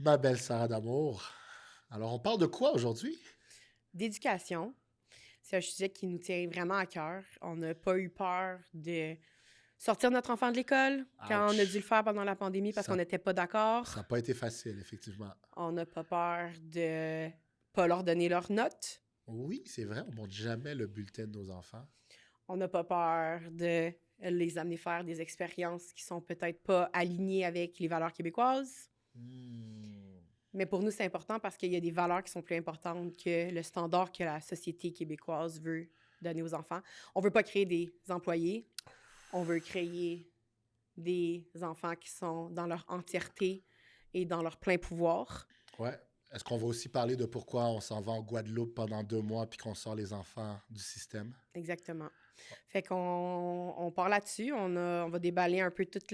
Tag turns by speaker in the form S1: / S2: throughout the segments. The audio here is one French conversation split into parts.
S1: Ma belle Sarah d'amour. Alors, on parle de quoi aujourd'hui?
S2: D'éducation. C'est un sujet qui nous tient vraiment à cœur. On n'a pas eu peur de sortir notre enfant de l'école quand on a dû le
S1: Ouch.
S2: faire pendant la pandémie parce qu'on
S1: Ça
S2: n'était pas
S1: ça n'a
S2: d'accord.
S1: pas été facile, effectivement.
S2: On n'a pas peur de pas leur donner leurs notes.
S1: Oui, c'est vrai, on ne montre jamais le bulletin de nos enfants.
S2: On n'a pas peur de les amener faire des expériences qui sont peut-être pas alignées avec les valeurs québécoises.
S1: Hmm.
S2: Mais pour nous, c'est important parce qu'il y a des valeurs qui sont plus importantes que le standard que la société québécoise veut donner aux enfants. On veut pas créer des employés. On veut créer des enfants qui sont dans leur entièreté et dans leur plein pouvoir.
S1: Ouais. Est-ce qu'on va aussi parler de pourquoi on s'en va en Guadeloupe pendant 2 mois puis qu'on sort les enfants du système?
S2: Exactement. Fait qu'on part là-dessus. On va déballer un peu toute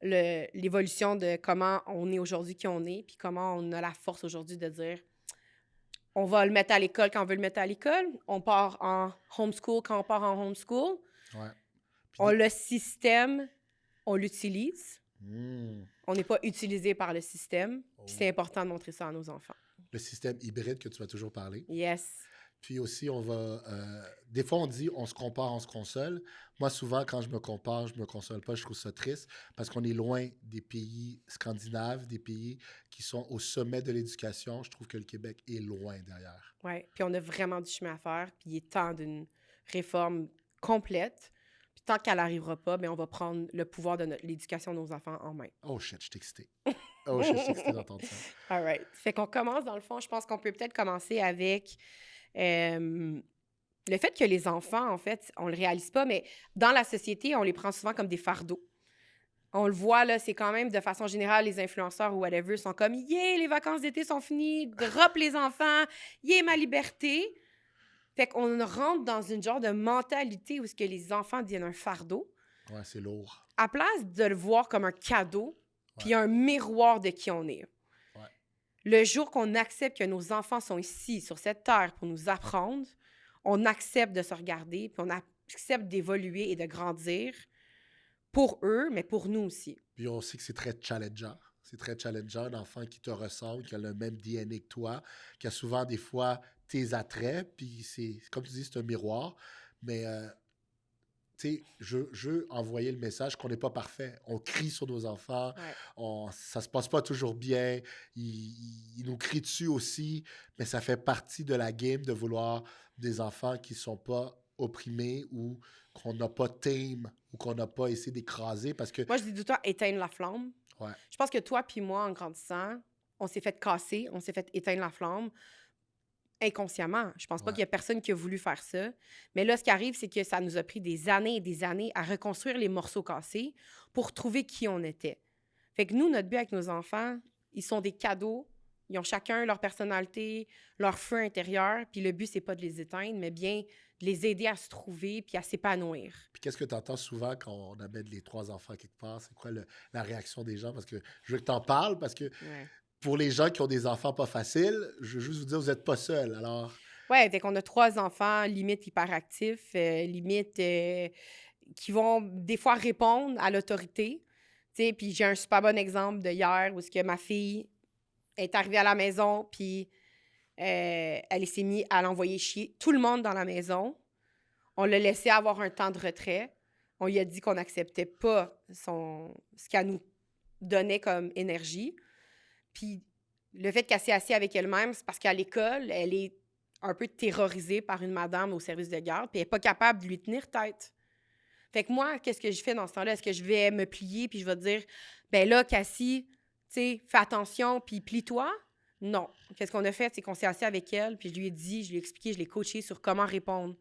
S2: l'évolution de comment on est aujourd'hui qui on est, puis comment on a la force aujourd'hui de dire on va le mettre à l'école quand on veut le mettre à l'école. On part en homeschool quand on part en homeschool.
S1: Ouais. Puis
S2: On le système, on l'utilise.
S1: Hmm.
S2: On n'est pas utilisé par le système. Puis
S1: Oh.
S2: c'est important de montrer ça à nos enfants.
S1: Le système hybride que tu vas toujours parler.
S2: Yes.
S1: Puis aussi, on va. Des fois, on dit on se compare, on se console. Moi, souvent, quand je me compare, je me console pas. Je trouve ça triste parce qu'on est loin des pays scandinaves, des pays qui sont au sommet de l'éducation. Je trouve que le Québec est loin derrière.
S2: Oui. Puis on a vraiment du chemin à faire. Puis il est temps d'une réforme complète. Puis tant qu'elle n'arrivera pas, bien, on va prendre le pouvoir de l'éducation de nos enfants en main.
S1: Oh shit, je suis excité. Oh shit, je suis excité d'entendre ça.
S2: All right. Fait qu'on commence, dans le fond, je pense qu'on peut peut-être commencer avec le fait que les enfants, en fait, on le réalise pas, mais dans la société, on les prend souvent comme des fardeaux. On le voit, là, c'est quand même, de façon générale, les influenceurs ou whatever sont comme « Yeah, les vacances d'été sont finies, drop les enfants, yeah, ma liberté ». Fait qu'on rentre dans une genre de mentalité où ce que les enfants deviennent un fardeau,
S1: Ouais, c'est lourd.
S2: à place de le voir comme un cadeau, puis
S1: Ouais.
S2: un miroir de qui on est.
S1: Ouais.
S2: Le jour qu'on accepte que nos enfants sont ici, sur cette terre, pour nous apprendre, on accepte de se regarder, puis on accepte d'évoluer et de grandir pour eux, mais pour nous aussi.
S1: Puis on sait que c'est très challengeant. C'est très challengeant, l'enfant qui te ressemble, qui a le même DNA que toi, qui a souvent des fois tes attraits, puis c'est, comme tu dis, c'est un miroir. Mais tu sais, je veux envoyer le message qu'on n'est pas parfait. On crie sur nos enfants,
S2: Ouais.
S1: ça se passe pas toujours bien, ils nous crient dessus aussi, mais ça fait partie de la game de vouloir des enfants qui sont pas opprimés ou qu'on n'a pas tame ou qu'on n'a pas essayé d'écraser parce que,
S2: Moi, je dis tout le temps éteindre la flamme.
S1: ouais,
S2: Je pense que toi puis moi, en grandissant, on s'est fait casser, on s'est fait éteindre la flamme inconsciemment. Je pense pas
S1: ouais,
S2: qu'il y a personne qui a voulu faire ça. Mais là, ce qui arrive, c'est que ça nous a pris des années et des années à reconstruire les morceaux cassés pour trouver qui on était. Fait que nous, notre but avec nos enfants, ils sont des cadeaux. Ils ont chacun leur personnalité, leur feu intérieur. Puis le but, c'est pas de les éteindre, mais bien de les aider à se trouver puis à s'épanouir.
S1: Puis qu'est-ce que tu entends souvent quand on amène les 3 enfants quelque part? C'est quoi la réaction des gens? Parce que je veux que tu en parles, parce que
S2: Ouais.
S1: pour les gens qui ont des enfants pas faciles, je veux juste vous dire, vous n'êtes pas seuls. Alors,
S2: Ouais, fait qu'on a 3 enfants, limite hyperactifs, limite qui vont des fois répondre à l'autorité. Tu sais, puis j'ai un super bon exemple de hier où ce que ma fille est arrivée à la maison, puis elle s'est mise à l'envoyer chier tout le monde dans la maison. On l'a laissé avoir un temps de retrait. On lui a dit qu'on n'acceptait pas ce qu'elle nous donnait comme énergie. Puis le fait qu'elle s'est assise avec elle-même, c'est parce qu'à l'école, elle est un peu terrorisée par une madame au service de garde, puis elle n'est pas capable de lui tenir tête. Fait que moi, qu'est-ce que je fais dans ce temps-là? Est-ce que je vais me plier puis je vais dire, ben là, Cassie, tu sais, fais attention puis plie-toi? Non. Qu'est-ce qu'on a fait? C'est qu'on s'est assis avec elle, puis je lui ai dit, je lui ai expliqué, je l'ai coachée sur comment répondre.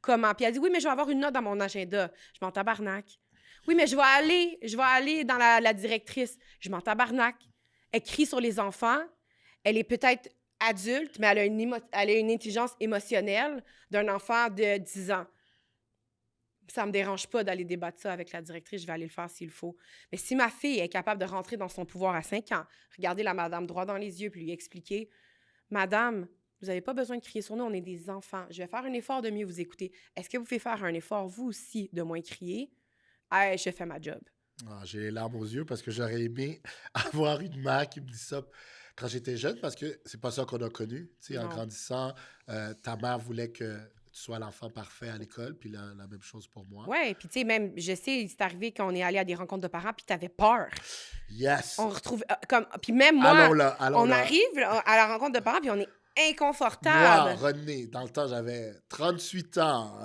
S2: Comment? Puis elle dit, oui, mais je vais avoir une note dans mon agenda. Je m'en tabarnak. Oui, mais je vais aller dans la directrice. Je m'en tabarnak. Elle crie sur les enfants. Elle est peut-être adulte, mais elle a une intelligence émotionnelle d'un enfant de 10 ans. Ça me dérange pas d'aller débattre ça avec la directrice. Je vais aller le faire s'il faut. Mais si ma fille est capable de rentrer dans son pouvoir à 5 ans, regarder la madame droit dans les yeux puis lui expliquer, « Madame, vous n'avez pas besoin de crier sur nous, on est des enfants. Je vais faire un effort de mieux vous écouter. Est-ce que vous pouvez faire un effort, vous aussi, de moins crier? Je fais ma job. »
S1: Ah, j'ai les larmes aux yeux parce que j'aurais aimé avoir une mère qui me dit ça quand j'étais jeune parce que c'est pas ça qu'on a connu. Tu sais, en
S2: Non.
S1: grandissant, ta mère voulait que tu sois l'enfant parfait à l'école, puis la même chose pour moi.
S2: Ouais, puis tu sais, même, je sais, c'est arrivé qu'on est allé à des rencontres de parents, puis t'avais peur.
S1: Yes!
S2: On retrouve, comme, puis même
S1: Allons
S2: moi,
S1: là, allons
S2: on
S1: là.
S2: arrive là, à la rencontre de parents, puis on est
S1: Moi,
S2: inconfortable.
S1: René, dans le temps, j'avais 38 ans.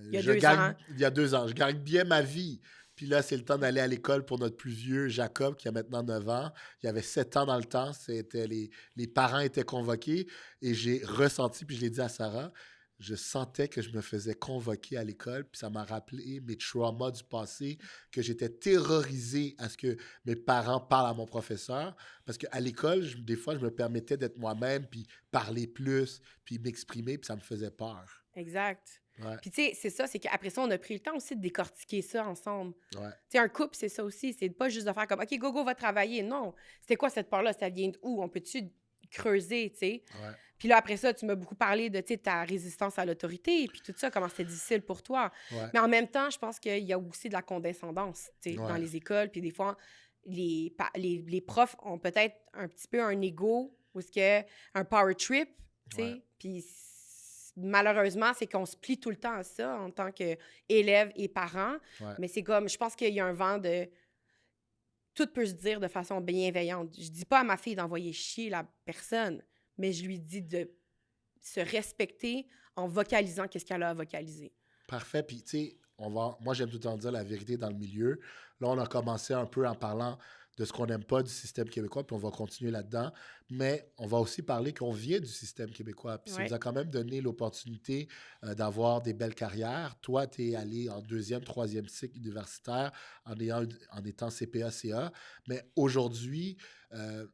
S2: Il y a 2 ans.
S1: Il y a 2 ans, je gagne bien ma vie. Puis là, c'est le temps d'aller à l'école pour notre plus vieux, Jacob, qui a maintenant 9 ans. Il y avait 7 ans dans le temps. C'était les parents étaient convoqués et j'ai ressenti, puis je l'ai dit à Sarah, je sentais que je me faisais convoquer à l'école, puis ça m'a rappelé mes traumas du passé, que j'étais terrorisé à ce que mes parents parlent à mon professeur. Parce qu'à l'école, des fois, je me permettais d'être moi-même, puis parler plus, puis m'exprimer, puis ça me faisait peur.
S2: Exact.
S1: Ouais,
S2: Puis tu sais, c'est ça, c'est qu'après ça, on a pris le temps aussi de décortiquer ça ensemble.
S1: ouais,
S2: Tu sais, un couple, c'est ça aussi. C'est pas juste de faire comme, OK, go, va travailler. Non. C'était quoi cette part-là? Ça vient d'où? On peut-tu creuser, tu sais?
S1: ouais,
S2: Puis là, après ça, tu m'as beaucoup parlé de, tu sais, ta résistance à l'autorité, puis tout ça, comment c'était difficile pour toi.
S1: ouais,
S2: Mais en même temps, je pense qu'il y a aussi de la condescendance, tu sais, dans
S1: ouais.
S2: les écoles. Puis des fois, les profs ont peut-être un petit peu un ego ou ce que un power trip, tu
S1: Ouais,
S2: sais. Puis malheureusement, c'est qu'on se plie tout le temps à ça en tant qu'élève et parent.
S1: ouais.
S2: Mais c'est comme, je pense qu'il y a un vent de tout peut se dire de façon bienveillante. Je dis pas à ma fille d'envoyer chier la personne, mais je lui dis de se respecter en vocalisant qu'est-ce qu'elle a à vocaliser.
S1: Parfait. Puis, tu sais, moi, j'aime tout le temps dire la vérité dans le milieu. Là, on a commencé un peu en parlant de ce qu'on n'aime pas du système québécois, puis on va continuer là-dedans. Mais on va aussi parler qu'on vient du système québécois. Puis ça nous
S2: Ouais.
S1: a quand même donné l'opportunité d'avoir des belles carrières. Toi, tu es allé en deuxième, troisième cycle universitaire en étant CPA-CA. Mais aujourd'hui, euh,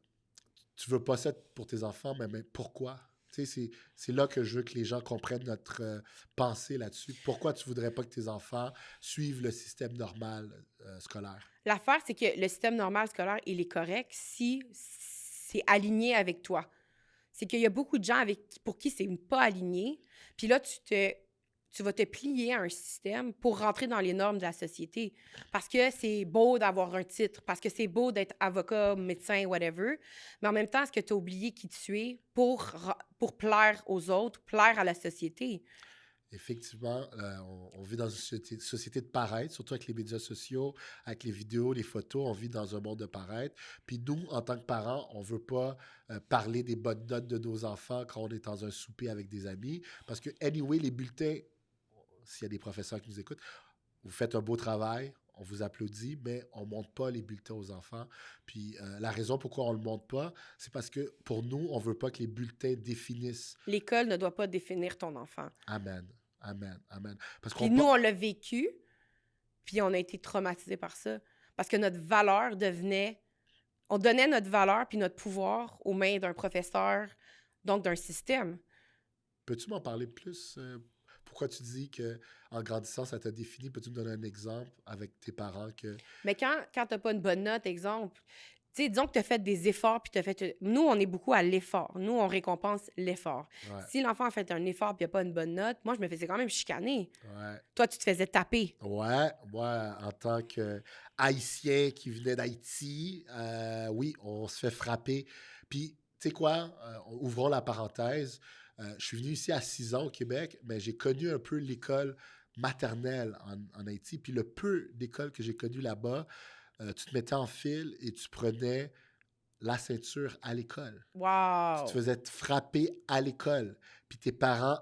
S1: tu veux pas ça pour tes enfants, mais pourquoi? Tu sais, c'est là que je veux que les gens comprennent notre pensée là-dessus. Pourquoi tu voudrais pas que tes enfants suivent le système normal scolaire?
S2: L'affaire, c'est que le système normal scolaire, il est correct si c'est aligné avec toi. C'est qu'il y a beaucoup de gens pour qui c'est pas aligné. Puis là, tu vas te plier à un système pour rentrer dans les normes de la société. Parce que c'est beau d'avoir un titre, parce que c'est beau d'être avocat, médecin, whatever. Mais en même temps, est-ce que tu as oublié qui tu es pour plaire aux autres, plaire à la société?
S1: Effectivement, on vit dans une société de paraître, surtout avec les médias sociaux, avec les vidéos, les photos, on vit dans un monde de paraître. Puis nous, en tant que parents, on ne veut pas parler des bonnes notes de nos enfants quand on est dans un souper avec des amis. Parce que, anyway, les bulletins, s'il y a des professeurs qui nous écoutent, vous faites un beau travail, on vous applaudit, mais on ne montre pas les bulletins aux enfants. Puis la raison pourquoi on ne le montre pas, c'est parce que pour nous, on ne veut pas que les bulletins définissent.
S2: L'école ne doit pas définir ton enfant.
S1: Amen. Amen. Amen. Parce
S2: Puis
S1: qu'on
S2: nous, on l'a vécu, puis on a été traumatisés par ça. Parce que notre valeur devenait... On donnait notre valeur puis notre pouvoir aux mains d'un professeur, donc d'un système.
S1: Peux-tu m'en parler plus? Pourquoi tu dis que en grandissant, ça t'a défini? Peux-tu me donner un exemple avec tes parents que...
S2: Mais quand tu n'as pas une bonne note, exemple, tu sais, disons que tu as fait des efforts, puis tu as fait... Nous, on est beaucoup à l'effort. Nous, on récompense l'effort.
S1: Ouais,
S2: Si l'enfant a fait un effort puis il n'a pas une bonne note, moi, je me faisais quand même chicaner.
S1: ouais.
S2: Toi, tu te faisais taper.
S1: Ouais, moi, en tant que Haïtien qui venait d'Haïti, oui, on se fait frapper. Puis, tu sais quoi, ouvrons la parenthèse. Je suis venu ici à 6 ans au Québec, mais j'ai connu un peu l'école maternelle en Haïti. Puis le peu d'écoles que j'ai connues là-bas, tu te mettais en file et tu prenais la ceinture à l'école. Tu te
S2: Wow!
S1: faisais frapper à l'école. Puis tes parents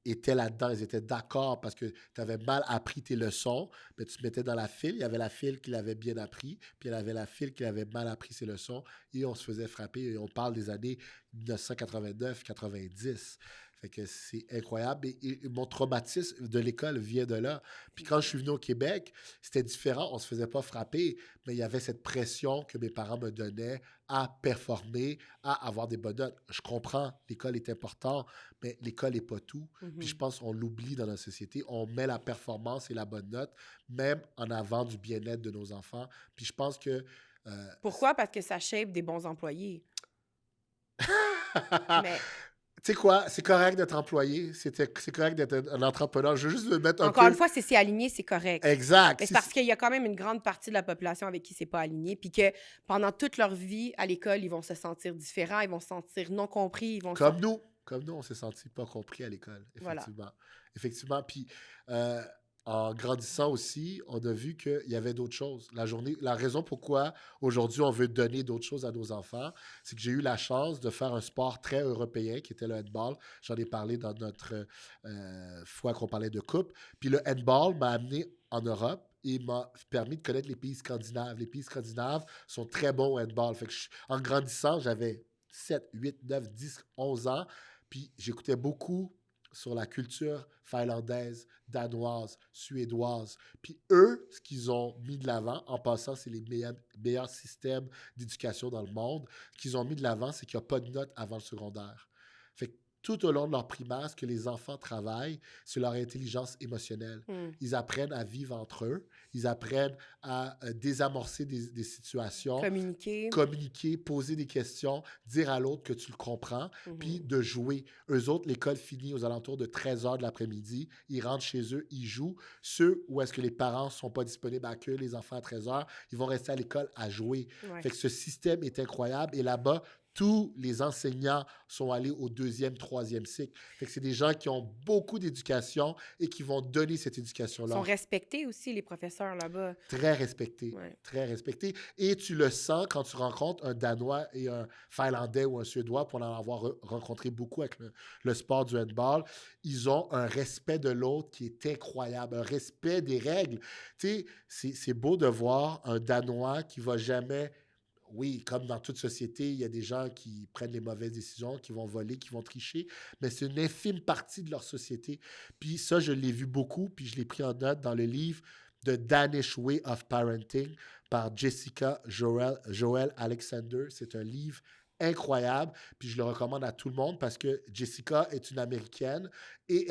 S1: étaient là-dedans, ils étaient d'accord parce que tu avais mal appris tes leçons, mais tu te mettais dans la file. Il y avait la file qui l'avait bien appris, puis il y avait la file qui avait mal appris ses leçons, et on se faisait frapper. Et on parle des années 1989-90. Fait que c'est incroyable. Et mon traumatisme de l'école vient de là. Puis quand je suis venu au Québec, c'était différent. On ne se faisait pas frapper, mais il y avait cette pression que mes parents me donnaient à performer, à avoir des bonnes notes. Je comprends, l'école est importante, mais l'école n'est pas tout. Puis je pense qu'on l'oublie dans notre société. On met la performance et la bonne note, même en avant du bien-être de nos enfants. Puis je pense que...
S2: Pourquoi? Parce que ça shape des bons employés. Mais
S1: Tu Tu sais quoi, c'est correct d'être employé, c'est correct d'être un entrepreneur. Je veux juste me mettre un
S2: Encore une
S1: peu...
S2: fois, si c'est aligné, c'est correct.
S1: Exact.
S2: Mais c'est parce qu'il y a quand même une grande partie de la population avec qui c'est pas aligné, puis que pendant toute leur vie à l'école, ils vont se sentir différents, ils vont se sentir non compris, ils vont se...
S1: Comme nous, on s'est senti pas compris à l'école,
S2: Voilà.
S1: effectivement. Effectivement. Puis, en grandissant aussi, on a vu qu'il y avait d'autres choses. La raison pourquoi aujourd'hui on veut donner d'autres choses à nos enfants, c'est que j'ai eu la chance de faire un sport très européen qui était le handball. J'en ai parlé dans notre fois qu'on parlait de coupe. Puis le handball m'a amené en Europe et m'a permis de connaître les pays scandinaves. Les pays scandinaves sont très bons au handball. Fait que en grandissant, j'avais 7, 8, 9, 10, 11 ans. Puis j'écoutais beaucoup sur la culture finlandaise, danoise, suédoise. Puis eux, ce qu'ils ont mis de l'avant, en passant, c'est les meilleurs systèmes d'éducation dans le monde. Ce qu'ils ont mis de l'avant, c'est qu'il n'y a pas de notes avant le secondaire. Fait que tout au long de leur primaire, ce que les enfants travaillent, c'est leur intelligence émotionnelle. Ils apprennent à vivre entre eux. Ils apprennent à désamorcer des situations. Communiquer, poser des questions, dire à l'autre que tu le comprends, puis de jouer. Eux autres, l'école finit aux alentours de 13 heures de l'après-midi. Ils rentrent chez eux, ils jouent. Ceux où est-ce que les parents ne sont pas disponibles à accueillir les enfants à 13 heures, ils vont rester à l'école à jouer.
S2: Ouais.
S1: Fait que ce système est incroyable. Et là-bas, tous les enseignants sont allés au 2e, 3e cycle. Fait que c'est des gens qui ont beaucoup d'éducation et qui vont donner cette éducation-là.
S2: Ils sont respectés aussi, les professeurs là-bas.
S1: Très respectés.
S2: Ouais.
S1: Très respectés. Et tu le sens quand tu rencontres un Danois et un Finlandais ou un Suédois, pour en avoir rencontré beaucoup avec le sport du handball. Ils ont un respect de l'autre qui est incroyable, un respect des règles. Tu sais, c'est beau de voir un Danois qui va jamais... Oui, comme dans toute société, il y a des gens qui prennent les mauvaises décisions, qui vont voler, qui vont tricher, mais c'est une infime partie de leur société. Puis ça, je l'ai vu beaucoup, puis je l'ai pris en note dans le livre The Danish Way of Parenting par Jessica Joel Alexander. C'est un livre incroyable, puis je le recommande à tout le monde parce que Jessica est une Américaine et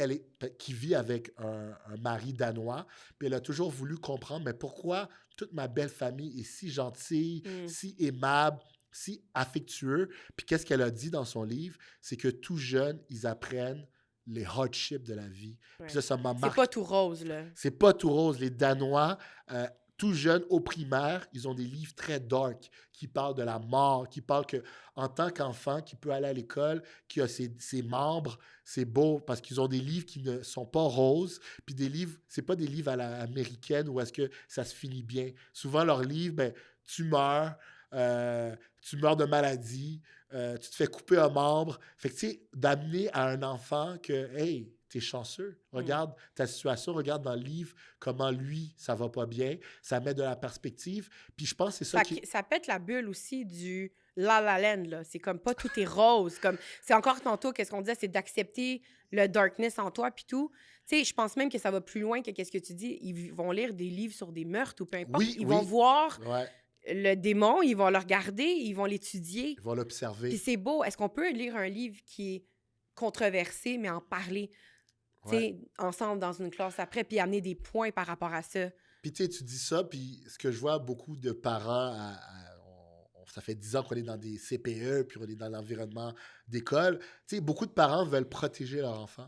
S1: qui vit avec un mari danois, puis elle a toujours voulu comprendre, mais pourquoi toute ma belle famille est si gentille, si aimable, si affectueux. Puis qu'est-ce qu'elle a dit dans son livre? C'est que tout jeune, ils apprennent les hardships de la vie.
S2: Ouais.
S1: Puis ça m'a marqué.
S2: C'est pas tout rose, là.
S1: C'est pas tout rose. Les Danois, tout jeunes au primaire, ils ont des livres très dark qui parlent de la mort, qui parlent que en tant qu'enfant qui peut aller à l'école, qui a ses membres, c'est beau parce qu'ils ont des livres qui ne sont pas roses. Puis des livres, c'est pas des livres à la américaine où est-ce que ça se finit bien. Souvent, leurs livres, ben, tu meurs de maladie, tu te fais couper un membre. Fait que, tu sais, d'amener à un enfant que, hey, t'es chanceux. Regarde ta situation, regarde dans le livre comment lui, ça va pas bien. Ça met de la perspective. Puis je pense que c'est ça qui...
S2: Ça pète la bulle aussi du La La Land, là. C'est comme pas tout est rose. Comme, c'est encore tantôt, qu'est-ce qu'on disait, c'est d'accepter le darkness en toi, puis tout. Tu sais, je pense même que ça va plus loin que qu'est-ce que tu dis. Ils vont lire des livres sur des meurtres ou peu importe. Ils vont voir le démon, ils vont le regarder, ils vont l'étudier.
S1: Ils vont l'observer.
S2: Puis c'est beau. Est-ce qu'on peut lire un livre qui est controversé, mais en parler? Ensemble dans une classe après, puis amener des points par rapport à ça.
S1: Puis tu sais, tu dis ça, puis ce que je vois beaucoup de parents, ça fait 10 ans qu'on est dans des CPE, puis on est dans l'environnement d'école. Tu sais, beaucoup de parents veulent protéger leur enfant.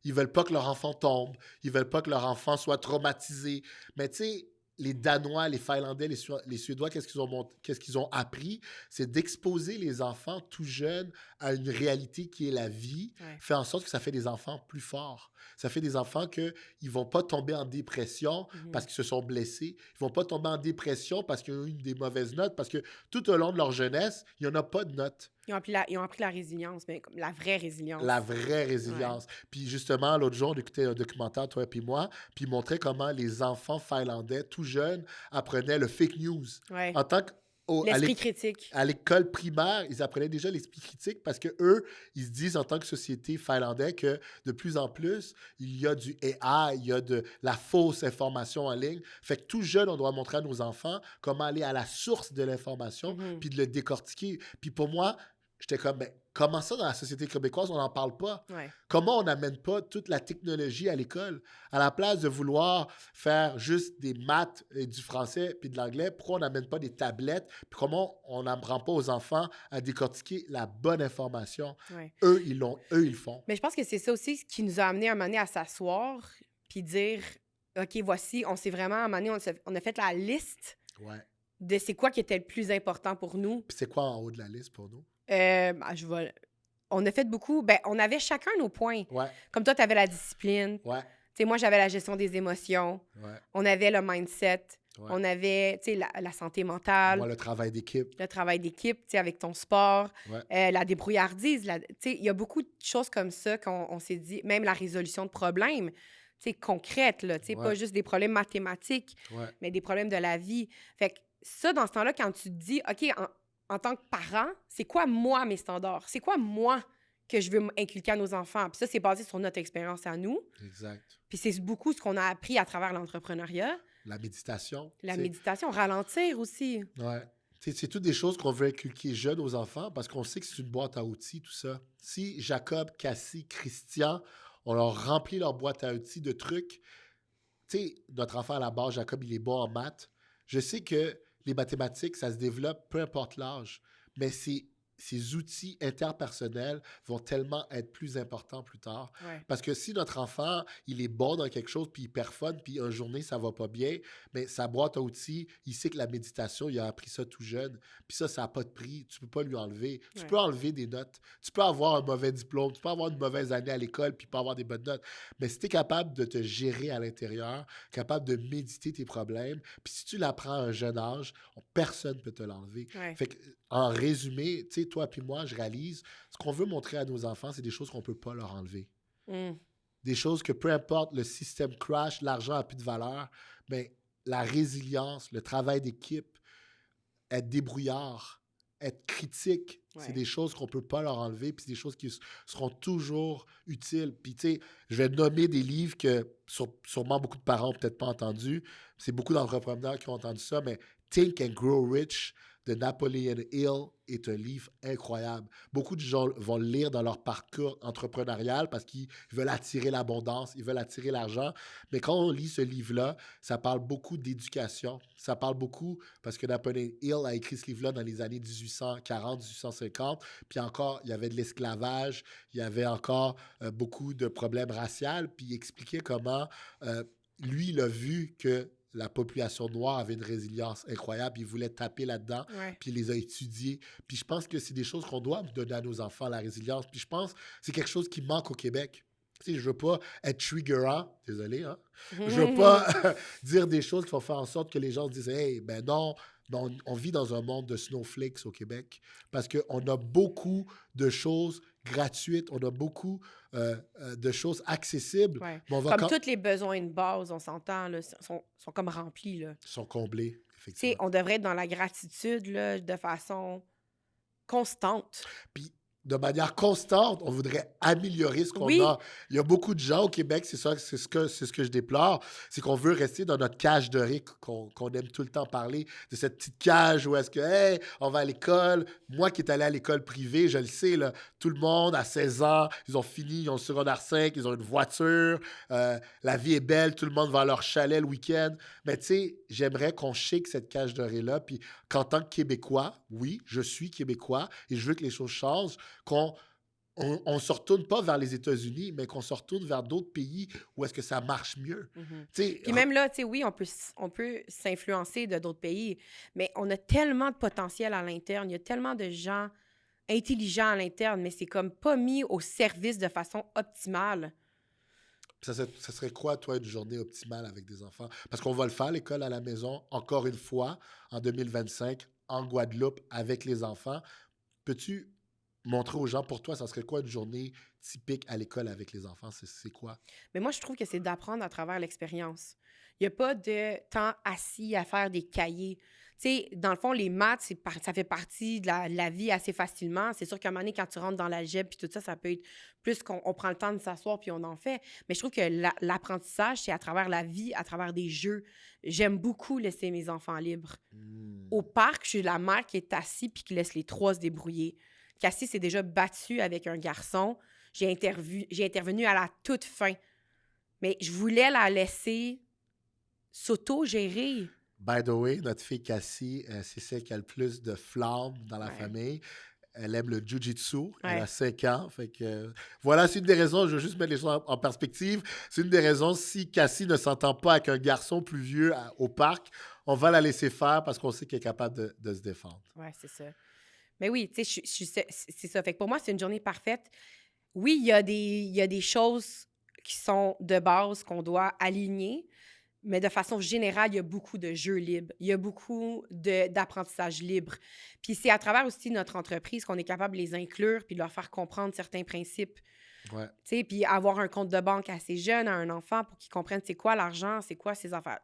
S1: Ils veulent pas que leur enfant tombe. Ils veulent pas que leur enfant soit traumatisé. Mais tu sais, les Danois, les Finlandais, les Suédois, qu'est-ce qu'ils ont appris? C'est d'exposer les enfants tout jeunes à une réalité qui est la vie, fait en sorte que ça fait des enfants plus forts. Ça fait des enfants qu'ils ne vont pas tomber en dépression parce qu'ils se sont blessés. Ils ne vont pas tomber en dépression parce qu'ils ont eu des mauvaises notes, parce que tout au long de leur jeunesse, il n'y en a pas de notes.
S2: Ils ont appris la résilience, mais comme la vraie résilience.
S1: La vraie résilience. Ouais. Puis justement, l'autre jour, on écoutait un documentaire, toi et moi, puis il montrait comment les enfants finlandais, tout jeunes, apprenaient le fake news.
S2: Ouais.
S1: En tant que...
S2: L'esprit critique.
S1: À l'école primaire, ils apprenaient déjà l'esprit critique parce qu'eux, ils se disent en tant que société finlandaise que de plus en plus, il y a du AI, il y a de la fausse information en ligne. Fait que tout jeune, on doit montrer à nos enfants comment aller à la source de l'information puis de le décortiquer. Puis pour moi, j'étais comme, ben, comment ça, dans la société québécoise, on n'en parle pas?
S2: Ouais.
S1: Comment on n'amène pas toute la technologie à l'école? À la place de vouloir faire juste des maths et du français puis de l'anglais, pourquoi on n'amène pas des tablettes? Puis comment on n'apprend pas aux enfants à décortiquer la bonne information?
S2: Ouais.
S1: Eux, ils le font.
S2: Mais je pense que c'est ça aussi ce qui nous a amené un moment donné à s'asseoir puis dire OK, voici, on s'est vraiment, à un moment donné, on a fait la liste
S1: Ouais.
S2: de c'est quoi qui était le plus important pour nous.
S1: Puis c'est quoi en haut de la liste pour nous?
S2: On a fait beaucoup. Ben, on avait chacun nos points.
S1: Ouais,
S2: Comme toi, tu avais la discipline.
S1: ouais,
S2: Tu sais, moi, j'avais la gestion des émotions.
S1: ouais,
S2: On avait le mindset.
S1: ouais.
S2: On avait, tu sais, la santé
S1: Moi,
S2: mentale,
S1: le travail d'équipe.
S2: le travail d'équipe, tu sais, avec ton sport,
S1: Ouais,
S2: la débrouillardise. Tu sais, il y a beaucoup de choses comme ça qu'on s'est dit, même la résolution de problèmes, tu sais, concrètes, là, tu sais, pas
S1: Ouais.
S2: juste des problèmes mathématiques,
S1: ouais,
S2: mais des problèmes de la vie. Fait que ça, dans ce temps-là, quand tu te dis, OK, en tant que parent, c'est quoi, moi, mes standards? C'est quoi, moi, que je veux inculquer à nos enfants? Puis ça, c'est basé sur notre expérience à nous.
S1: exact.
S2: Puis c'est beaucoup ce qu'on a appris à travers l'entrepreneuriat.
S1: La méditation.
S2: La
S1: tu sais.
S2: méditation, ralentir aussi.
S1: Ouais. Tu sais, c'est toutes des choses qu'on veut inculquer jeunes aux enfants parce qu'on sait que c'est une boîte à outils, tout ça. Si Jacob, Cassie, Christian, on leur remplit leur boîte à outils de trucs, tu sais, notre enfant à la base, Jacob, il est bon en maths. Je sais que les mathématiques, ça se développe peu importe l'âge, mais ces outils interpersonnels vont tellement être plus importants plus tard.
S2: Ouais.
S1: Parce que si notre enfant, il est bon dans quelque chose, puis il performe, puis une journée, ça va pas bien, mais sa boîte à outils, il sait que la méditation, il a appris ça tout jeune, puis ça n'a pas de prix, tu peux pas lui enlever. Tu
S2: Ouais.
S1: peux enlever des notes, tu peux avoir un mauvais diplôme, tu peux avoir une mauvaise année à l'école, puis pas avoir des bonnes notes, mais si tu es capable de te gérer à l'intérieur, capable de méditer tes problèmes, puis si tu l'apprends à un jeune âge, personne ne peut te l'enlever.
S2: Ouais.
S1: Fait que, en résumé, tu sais, toi puis moi, je réalise, ce qu'on veut montrer à nos enfants, c'est des choses qu'on ne peut pas leur enlever.
S2: Mm.
S1: Des choses que peu importe, le système crash, l'argent n'a plus de valeur, mais la résilience, le travail d'équipe, être débrouillard, être critique,
S2: Ouais.
S1: c'est des choses qu'on ne peut pas leur enlever, puis c'est des choses qui seront toujours utiles. Puis, tu sais, je vais nommer des livres que sûrement beaucoup de parents n'ont peut-être pas entendus. C'est beaucoup d'entrepreneurs qui ont entendu ça, mais Think and Grow Rich de Napoleon Hill est un livre incroyable. Beaucoup de gens vont le lire dans leur parcours entrepreneurial parce qu'ils veulent attirer l'abondance, ils veulent attirer l'argent. Mais quand on lit ce livre-là, ça parle beaucoup d'éducation. Ça parle beaucoup, parce que Napoleon Hill a écrit ce livre-là dans les années 1840, 1850. Puis encore, il y avait de l'esclavage, il y avait encore beaucoup de problèmes raciaux. Puis il expliquait comment, lui, il a vu que la population noire avait une résilience incroyable. Il voulait taper là-dedans,
S2: Ouais.
S1: puis il les a étudiés. Puis je pense que c'est des choses qu'on doit donner à nos enfants, la résilience. Puis je pense que c'est quelque chose qui manque au Québec. Tu sais, je veux pas être triggerant, désolé, hein? Je veux pas dire des choses qui vont faire en sorte que les gens se disent « Hey, ben non, on vit dans un monde de snowflakes au Québec. » Parce qu'on a beaucoup de choses gratuites, on a beaucoup de choses accessibles.
S2: Ouais.
S1: Mais on va
S2: Comme tous les besoins de base, on s'entend, là, sont comme remplis. Là.
S1: sont comblés,
S2: Tu sais,
S1: effectivement.
S2: on devrait être dans la gratitude là, de façon constante.
S1: Puis, de manière constante, on voudrait améliorer ce qu'on
S2: Oui.
S1: a. Il y a beaucoup de gens au Québec, c'est ce que je déplore, c'est qu'on veut rester dans notre cage dorée qu'on aime tout le temps parler, de cette petite cage où est-ce que, hey, on va à l'école. Moi qui est allé à l'école privée, je le sais, là, tout le monde à 16 ans, ils ont fini, ils ont le secondaire 5, ils ont une voiture, la vie est belle, tout le monde va à leur chalet le week-end. Mais tu sais, j'aimerais qu'on shake cette cage dorée-là, puis qu'en tant que Québécois, oui, je suis Québécois et je veux que les choses changent, qu'on on se retourne pas vers les États-Unis, mais qu'on se retourne vers d'autres pays où est-ce que ça marche mieux.
S2: Mhm.
S1: Tu sais,
S2: Puis même là, tu sais, oui, on peut s'influencer de d'autres pays, mais on a tellement de potentiel à l'interne, il y a tellement de gens intelligents à l'interne, mais c'est comme pas mis au service de façon optimale.
S1: ça serait quoi, toi, une journée optimale avec des enfants? Parce qu'on va le faire, l'école à la maison, encore une fois, en 2025, en Guadeloupe, avec les enfants. Peux-tu montrer aux gens, pour toi, ça serait quoi une journée typique à l'école avec les enfants? C'est quoi?
S2: Mais moi, je trouve que c'est d'apprendre à travers l'expérience. Il n'y a pas de temps assis à faire des cahiers. Tu sais, dans le fond, les maths, ça fait partie de la vie assez facilement. C'est sûr qu'à un moment donné, quand tu rentres dans l'algèbre puis tout ça, ça peut être plus qu'on prend le temps de s'asseoir puis on en fait. Mais je trouve que l'apprentissage, c'est à travers la vie, à travers des jeux. J'aime beaucoup laisser mes enfants libres. Au parc, je suis la mère qui est assise puis qui laisse les trois se débrouiller. Cassie s'est déjà battue avec un garçon. J'ai intervenu à la toute fin. Mais je voulais la laisser s'auto-gérer.
S1: By the way, notre fille Cassie, c'est celle qui a le plus de flammes dans la
S2: Ouais.
S1: famille. Elle aime le jiu-jitsu. Elle
S2: Ouais.
S1: a 5 ans. Fait que, voilà, c'est une des raisons. Je veux juste mettre les choses en perspective. C'est une des raisons, si Cassie ne s'entend pas avec un garçon plus vieux au parc, on va la laisser faire parce qu'on sait qu'elle est capable de se défendre.
S2: Ouais, c'est ça. Mais oui, tu sais, c'est ça. Fait que pour moi, c'est une journée parfaite. Oui, il y a des choses qui sont de base qu'on doit aligner, mais de façon générale, il y a beaucoup de jeux libres. Il y a beaucoup d'apprentissage libre. Puis c'est à travers aussi notre entreprise qu'on est capable de les inclure puis de leur faire comprendre certains principes.
S1: Ouais.
S2: Tu sais, puis avoir un compte de banque assez jeune à un enfant pour qu'il comprenne c'est quoi l'argent, c'est quoi ses affaires.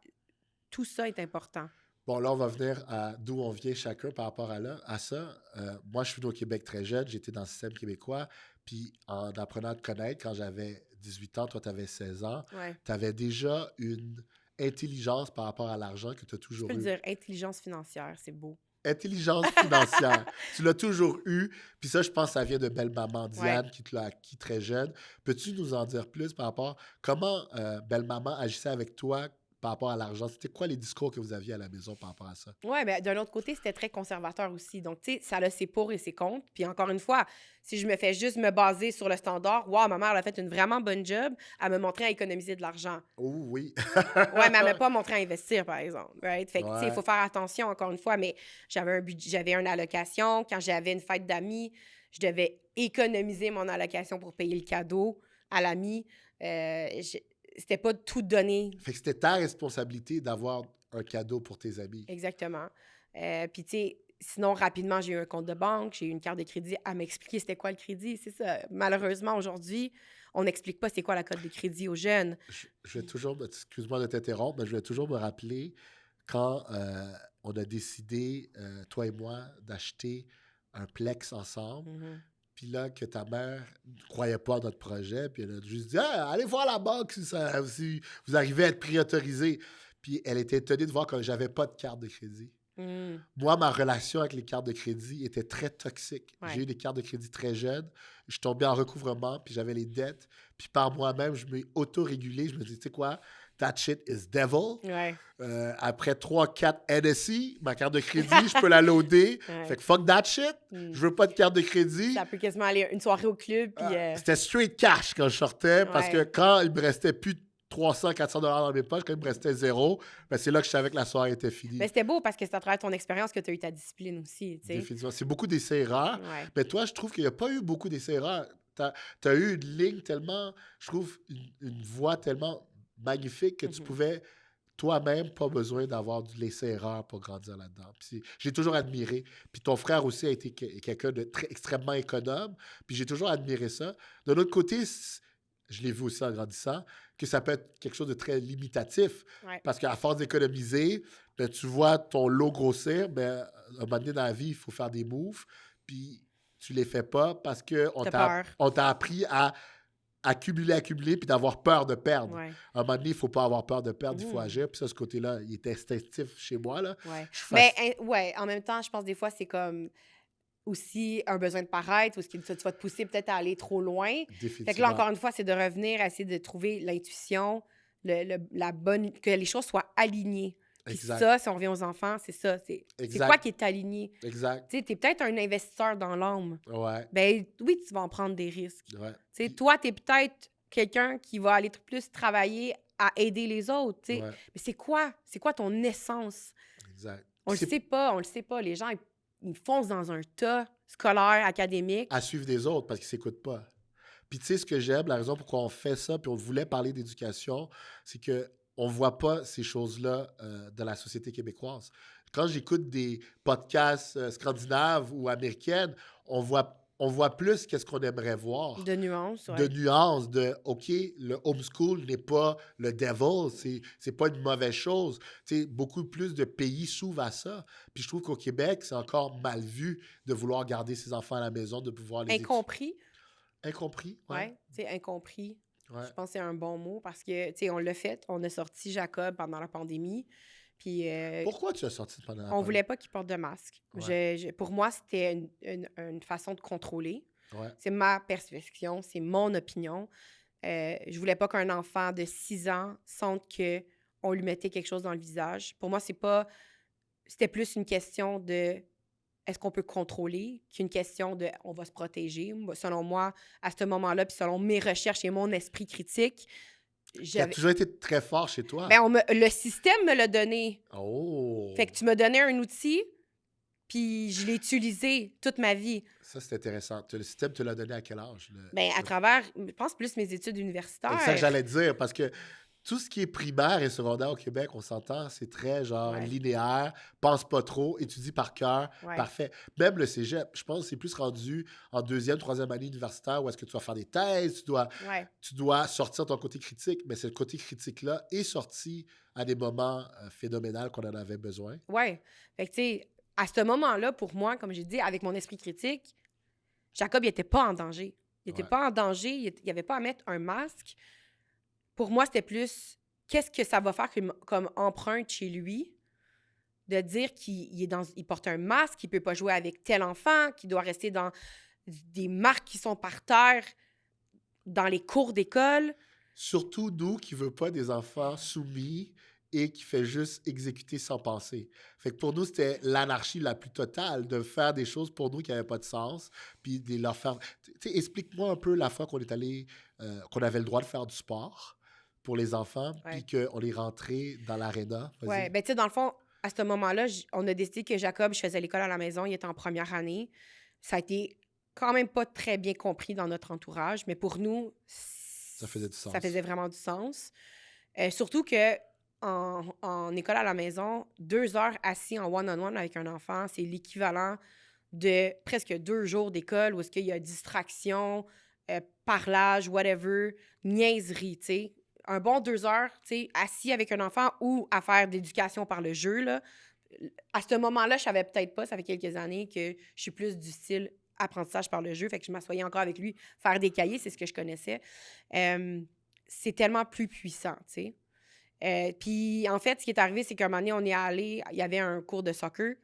S2: Tout ça est important.
S1: Bon, là, on va venir à d'où on vient chacun par rapport à ça. Moi, je suis venu au Québec très jeune. J'étais dans le système québécois. Puis, en apprenant à te connaître, quand j'avais 18 ans, toi, tu avais 16 ans,
S2: Ouais.
S1: tu avais déjà une intelligence par rapport à l'argent que tu as
S2: Je
S1: toujours
S2: peux le
S1: eu.
S2: dire, intelligence financière, c'est beau.
S1: Intelligence financière. Tu l'as toujours eu. Puis ça, je pense que ça vient de belle-maman Diane
S2: Ouais.
S1: qui te l'a acquis très jeune. Peux-tu nous en dire plus par rapport à comment belle-maman agissait avec toi par rapport à l'argent? C'était quoi les discours que vous aviez à la maison par rapport à ça?
S2: Oui, mais d'un autre côté, c'était très conservateur aussi. Donc, tu sais, ça a ses pour et ses contre. Puis encore une fois, si je me fais juste me baser sur le standard, wow, ma mère elle a fait une vraiment bonne job à me montrer à économiser de l'argent.
S1: Oh oui.
S2: Ouais, mais elle m'a pas montré à investir, par exemple. Right? Fait que, tu sais, il
S1: Ouais.
S2: faut faire attention, encore une fois, mais j'avais un budget, j'avais une allocation. Quand j'avais une fête d'amis, je devais économiser mon allocation pour payer le cadeau à l'ami. C'était pas tout donné.
S1: Fait que c'était ta responsabilité d'avoir un cadeau pour tes amis.
S2: Exactement. Puis, tu sais, sinon, rapidement, j'ai eu un compte de banque, j'ai eu une carte de crédit à m'expliquer c'était quoi le crédit. C'est ça. Malheureusement, aujourd'hui, on n'explique pas c'est quoi la carte de crédit aux jeunes.
S1: Je vais toujours, excuse-moi de t'interrompre, mais je vais toujours me rappeler quand on a décidé, toi et moi, d'acheter un Plex ensemble.
S2: Mhm.
S1: Puis là, que ta mère ne croyait pas à notre projet, puis elle a juste dit ah, allez voir la banque si vous arrivez à être priorisé. Puis elle était étonnée de voir que j'avais pas de carte de crédit.
S2: Mm.
S1: Moi, ma relation avec les cartes de crédit était très toxique.
S2: Ouais.
S1: J'ai eu des cartes de crédit très jeunes. Je suis tombé en recouvrement, puis j'avais les dettes. Puis par moi-même, je m'ai auto-régulé. Je me dis, tu sais quoi, that shit is devil.
S2: Ouais.
S1: Après 3-4 NSI, ma carte de crédit, je peux la loader.
S2: Ouais.
S1: Fait que fuck that shit.
S2: Mm.
S1: Je veux pas de carte de crédit.
S2: Ça peut quasiment aller une soirée au club, puis...
S1: C'était straight cash quand je sortais, parce que
S2: Ouais.
S1: quand il me restait plus de 300-400 $ dans mes poches, quand il me restait zéro, ben c'est là que je savais que la soirée était finie.
S2: Mais c'était beau parce que c'est à travers ton expérience que tu as eu ta discipline aussi, tu sais.
S1: Définitivement. C'est beaucoup d'essais-erreurs.
S2: Ouais.
S1: Mais toi, je trouve qu'il n'y a pas eu beaucoup d'essais-erreurs. Tu as eu une ligne tellement, je trouve, une voie tellement magnifique que tu
S2: Mhm.
S1: pouvais toi-même, pas besoin d'avoir de l'essai-erreur pour grandir là-dedans. Puis j'ai toujours admiré. Puis ton frère aussi a été quelqu'un de très, extrêmement économe. Puis j'ai toujours admiré ça. De l'autre côté, je l'ai vu aussi en grandissant, que ça peut être quelque chose de très limitatif.
S2: Ouais.
S1: Parce qu'à force d'économiser, ben, tu vois ton lot grossir, ben, à un moment donné dans la vie, il faut faire des moves, puis tu les fais pas parce qu'on
S2: T'as peur.
S1: t'a appris à accumuler, puis d'avoir peur de perdre.
S2: Ouais.
S1: À un moment donné, il ne faut pas avoir peur de perdre, il faut
S2: Mhm.
S1: agir. Puis ça, ce côté-là, il est instinctif chez moi. Là.
S2: Ouais.
S1: Je suis
S2: Mais ouais, en même temps, je pense des fois, c'est comme aussi un besoin de paraître ou ce qui tu vas te pousser peut-être à aller trop loin. Fait que là,
S1: définitivement.
S2: encore une fois, c'est de revenir à essayer de trouver l'intuition, la bonne, que les choses soient alignées. Puis
S1: Exact.
S2: ça, si on revient aux enfants, c'est ça. C'est
S1: Exact.
S2: quoi qui est aligné?
S1: Exact.
S2: Tu sais, t'es peut-être un investisseur dans l'âme.
S1: Ouais.
S2: Ben oui, tu vas en prendre des risques.
S1: Ouais.
S2: Tu sais,
S1: Puis-
S2: toi, t'es peut-être quelqu'un qui va aller plus travailler à aider les autres, tu sais.
S1: Ouais.
S2: Mais c'est quoi? C'est quoi ton essence?
S1: Exact.
S2: On le
S1: C'est
S2: sait pas, on le sait pas. Les gens, ils foncent dans un tas scolaire, académique.
S1: à suivre des autres parce qu'ils ne s'écoutent pas. Puis tu sais, ce que j'aime, la raison pourquoi on fait ça, puis on voulait parler d'éducation, c'est qu'on ne voit pas ces choses-là dans la société québécoise. Quand j'écoute des podcasts scandinaves ou américaines, on voit plus qu'est-ce qu'on aimerait voir.
S2: De nuances, ouais.
S1: De nuances, OK, le homeschool n'est pas le devil, c'est pas une mauvaise chose. Tu sais, beaucoup plus de pays s'ouvrent à ça. Puis je trouve qu'au Québec, c'est encore mal vu de vouloir garder ses enfants à la maison, de pouvoir les
S2: Incompris,
S1: Incompris,
S2: ouais.
S1: ouais.
S2: Tu sais, incompris.
S1: Ouais.
S2: Je pense que c'est un bon mot parce que, tu sais, on l'a fait. On a sorti Jacob pendant la pandémie. Puis
S1: Pourquoi tu as sorti pendant la
S2: on
S1: pandémie?
S2: voulait pas qu'il porte de masque.
S1: Ouais.
S2: Pour moi, c'était une façon de contrôler.
S1: Ouais.
S2: C'est ma perception, c'est mon opinion. Je voulais pas qu'un enfant de 6 ans sente qu'on lui mettait quelque chose dans le visage. Pour moi, c'était plus une question de est-ce qu'on peut contrôler qu'une question de on va se protéger. Selon moi, à ce moment-là, puis selon mes recherches et mon esprit critique,
S1: Qui a toujours été très fort chez toi.
S2: ben, le système me l'a donné.
S1: Oh!
S2: Fait que tu m'as donné un outil, puis je l'ai utilisé toute ma vie.
S1: Ça, c'est intéressant. Le système te l'a donné à quel âge?
S2: Ben, à travers, je pense, plus mes études universitaires.
S1: C'est ça que j'allais dire, parce que tout ce qui est primaire et secondaire au Québec, on s'entend, c'est très genre linéaire, pense pas trop, étudie par cœur, parfait. Même le cégep, je pense que c'est plus rendu en deuxième, troisième année universitaire où est-ce que tu dois faire des thèses, tu dois sortir ton côté critique, mais ce côté critique-là est sorti à des moments phénoménaux qu'on en avait besoin.
S2: Ouais. Fait que, tu sais, à ce moment-là, pour moi, comme j'ai dit, avec mon esprit critique, Jacob, il était pas en danger. Il était pas en danger, il n'y avait pas à mettre un masque. Pour moi, c'était plus qu'est-ce que ça va faire comme empreinte chez lui de dire qu'il porte un masque, qu'il ne peut pas jouer avec tel enfant, qu'il doit rester dans des marques qui sont par terre dans les cours d'école.
S1: Surtout nous qui ne veut pas des enfants soumis et qui fait juste exécuter sans penser. Fait que pour nous, c'était l'anarchie la plus totale de faire des choses pour nous qui n'avaient pas de sens, puis de leur faire... Tu sais, explique-moi un peu la fois qu'on est allé, qu'on avait le droit de faire du sport pour les enfants, puis qu'on est rentré dans l'aréna.
S2: Oui, ben tu sais, dans le fond, à ce moment-là, on a décidé que Jacob, je faisais l'école à la maison, il était en première année. Ça a été quand même pas très bien compris dans notre entourage, mais pour nous,
S1: ça faisait du sens.
S2: Ça faisait vraiment du sens. Surtout que en école à la maison, 2 heures assis en one-on-one avec un enfant, c'est l'équivalent de presque 2 jours d'école où est-ce qu'il y a distraction, parlage, whatever, niaiserie, tu sais. Un bon 2 heures, tu sais, assis avec un enfant ou à faire d'éducation par le jeu, là. À ce moment-là, je savais peut-être pas, ça fait quelques années que je suis plus du style apprentissage par le jeu, fait que je m'assoyais encore avec lui, faire des cahiers, c'est ce que je connaissais. C'est tellement plus puissant, tu sais. Puis, en fait, ce qui est arrivé, c'est qu'un moment donné, on est allé, il y avait un cours de soccer,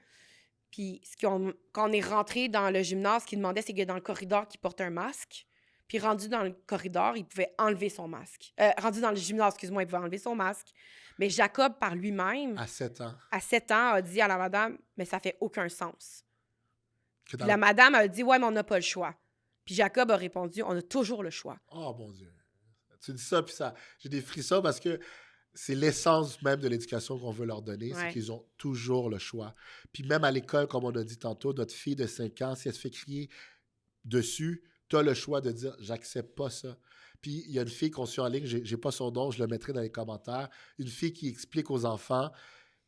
S2: puis quand on est rentré dans le gymnase, ce qu'il demandait, c'est que dans le corridor, qu'il porte un masque. Puis rendu dans le corridor, il pouvait enlever son masque. Rendu dans le gymnase, excuse-moi, il pouvait enlever son masque. Mais Jacob, par lui-même,
S1: à 7 ans,
S2: a dit à la madame, mais ça fait aucun sens. La madame a dit, ouais, mais on n'a pas le choix. Puis Jacob a répondu, on a toujours le choix.
S1: Oh mon Dieu. Tu dis ça, puis ça, j'ai des frissons parce que c'est l'essence même de l'éducation qu'on veut leur donner, c'est qu'ils ont toujours le choix. Puis même à l'école, comme on a dit tantôt, notre fille de 5 ans, si elle se fait crier dessus, tu as le choix de dire « j'accepte pas ça ». Puis il y a une fille qu'on suit en ligne, j'ai pas son nom, je le mettrai dans les commentaires, une fille qui explique aux enfants,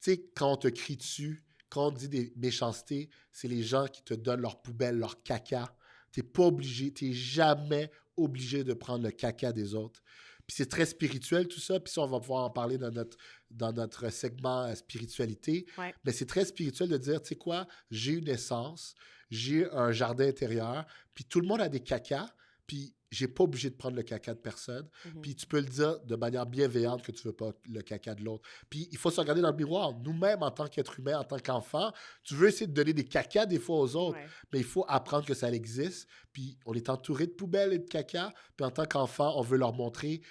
S1: tu sais, quand on te crie dessus, quand on te dit des méchancetés, c'est les gens qui te donnent leur poubelle, leur caca. Tu n'es pas obligé, tu n'es jamais obligé de prendre le caca des autres. Puis c'est très spirituel tout ça, puis ça, on va pouvoir en parler dans notre segment spiritualité. Mais c'est très spirituel de dire, tu sais quoi, j'ai une essence, j'ai un jardin intérieur, puis tout le monde a des cacas, puis j'ai pas obligé de prendre le caca de personne. Puis tu peux le dire de manière bienveillante que tu veux pas le caca de l'autre. Puis il faut se regarder dans le miroir. Nous-mêmes, en tant qu'être humain, en tant qu'enfant, tu veux essayer de donner des cacas des fois aux autres, mais il faut apprendre que ça existe. Puis on est entouré de poubelles et de caca, puis en tant qu'enfant, on veut leur montrer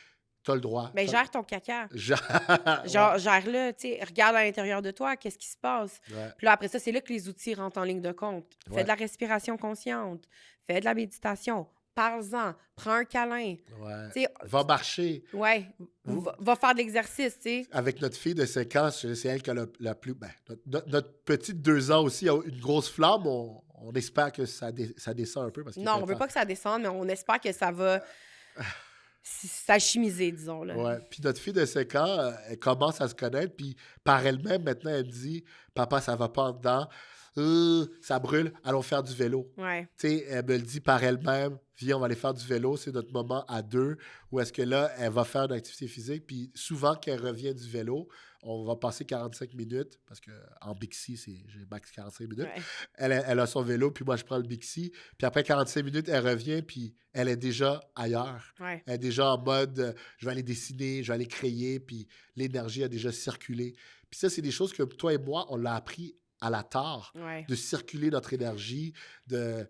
S1: t'as le droit.
S2: Mais gère ton caca.
S1: Genre,
S2: gère-le, tu sais, regarde à l'intérieur de toi, qu'est-ce qui se passe. Puis là, après ça, c'est là que les outils rentrent en ligne de compte. Fais de la respiration consciente, fais de la méditation, parle-en, prends un câlin.
S1: Va marcher.
S2: Va faire de l'exercice, tu sais.
S1: Avec notre fille de 5 ans, c'est elle qui a la plus... Ben, notre petite 2 ans aussi a une grosse flamme. On espère que ça descend un peu. Parce
S2: non, on veut pas que ça descende, mais on espère que ça va... s'alchimiser, disons. Là.
S1: Ouais. Puis notre fille de 5 ans, elle commence à se connaître, puis par elle-même, maintenant, elle me dit « Papa, ça va pas en dedans. Ça brûle, allons faire du vélo. » Tu sais, elle me le dit par elle-même « Viens, on va aller faire du vélo. » C'est notre moment à deux où est-ce que là, elle va faire une activité physique. Puis souvent, quand elle revient du vélo, on va passer 45 minutes, parce qu'en Bixi, j'ai max 45 minutes. Elle a son vélo, puis moi, je prends le Bixi. Puis après 45 minutes, elle revient, puis elle est déjà ailleurs. Elle est déjà en mode, je vais aller dessiner, je vais aller créer, puis l'énergie a déjà circulé. Puis ça, c'est des choses que toi et moi, on l'a appris à la tard,
S2: Ouais.
S1: de circuler notre énergie, de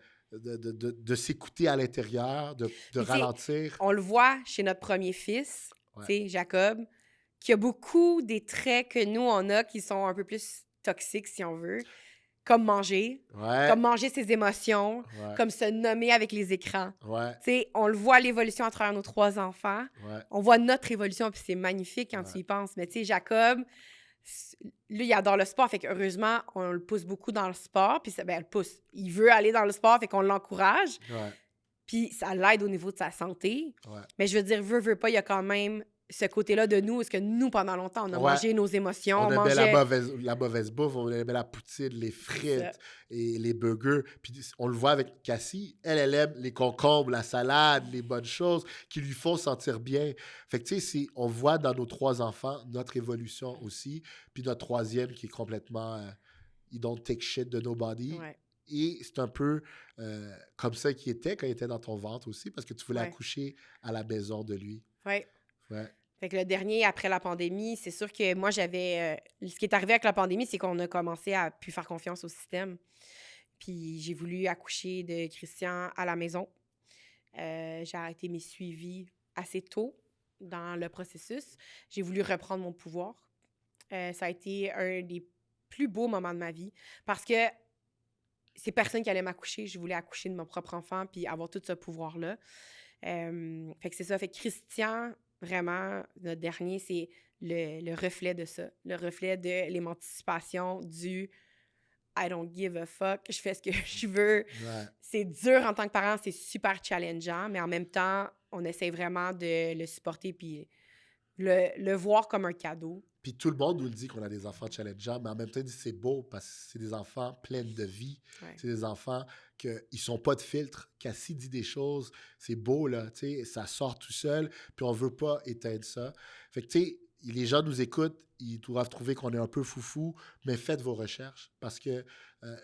S1: s'écouter à l'intérieur, de
S2: Puis, tu sais,
S1: ralentir.
S2: on le voit chez notre premier fils,
S1: Ouais.
S2: tu sais, Jacob, qui a beaucoup des traits que nous, on a qui sont un peu plus toxiques, si on veut, comme
S1: Ouais.
S2: ses émotions,
S1: Ouais.
S2: comme se nommer avec les écrans.
S1: Ouais.
S2: Tu sais, on le voit l'évolution à travers nos 3 enfants.
S1: Ouais.
S2: On voit notre évolution, puis c'est magnifique quand tu y penses. Mais tu sais, Jacob, lui, il adore le sport, fait qu'heureusement, on le pousse beaucoup dans le sport, puis ça, ben, le pousse. Il veut aller dans le sport, fait qu'on l'encourage,
S1: Ouais.
S2: puis ça l'aide au niveau de sa santé.
S1: Ouais.
S2: Mais je veux dire, veut pas, il y a quand même ce côté-là de nous, parce que nous, pendant longtemps, on a
S1: Ouais.
S2: mangé nos émotions,
S1: On
S2: on
S1: aimait la
S2: mangeait...
S1: mauvaise bouffe, on aimait la poutine, les
S2: Ça.
S1: frites et les burgers. Puis on le voit avec Cassie, elle aime les concombres, la salade, les bonnes choses qui lui font sentir bien. Fait que tu sais, on voit dans nos 3 enfants notre évolution aussi. Puis notre troisième qui est complètement he don't take shit de nobody.
S2: Ouais.
S1: Et c'est un peu comme ça qu'il était quand il était dans ton ventre aussi, parce que tu voulais
S2: Ouais.
S1: accoucher à la maison de lui.
S2: Ouais.
S1: Ouais.
S2: Fait que le dernier, après la pandémie, c'est sûr que moi, j'avais... ce qui est arrivé avec la pandémie, c'est qu'on a commencé à plus faire confiance au système. Puis j'ai voulu accoucher de Christian à la maison. J'ai arrêté mes suivis assez tôt dans le processus. J'ai voulu reprendre mon pouvoir. Ça a été un des plus beaux moments de ma vie parce que c'est personne qui allait m'accoucher. Je voulais accoucher de mon propre enfant puis avoir tout ce pouvoir-là. Fait que c'est ça. Fait que Christian, vraiment, notre dernier, c'est le reflet de ça. Le reflet de l'émancipation du I don't give a fuck, je fais ce que je veux.
S1: Ouais.
S2: C'est dur en tant que parent, c'est super challengeant, mais en même temps, on essaie vraiment de le supporter puis le voir comme un cadeau.
S1: Puis tout le monde nous le dit qu'on a des enfants challengeants, mais en même temps, il dit c'est beau parce que c'est des enfants pleins de vie.
S2: Ouais.
S1: C'est des enfants qui ne sont pas de filtre. Cassie dit des choses, c'est beau, là, tu sais, ça sort tout seul, puis on ne veut pas éteindre ça. Fait que, tu sais, les gens nous écoutent, ils doivent trouver qu'on est un peu foufou, mais faites vos recherches parce que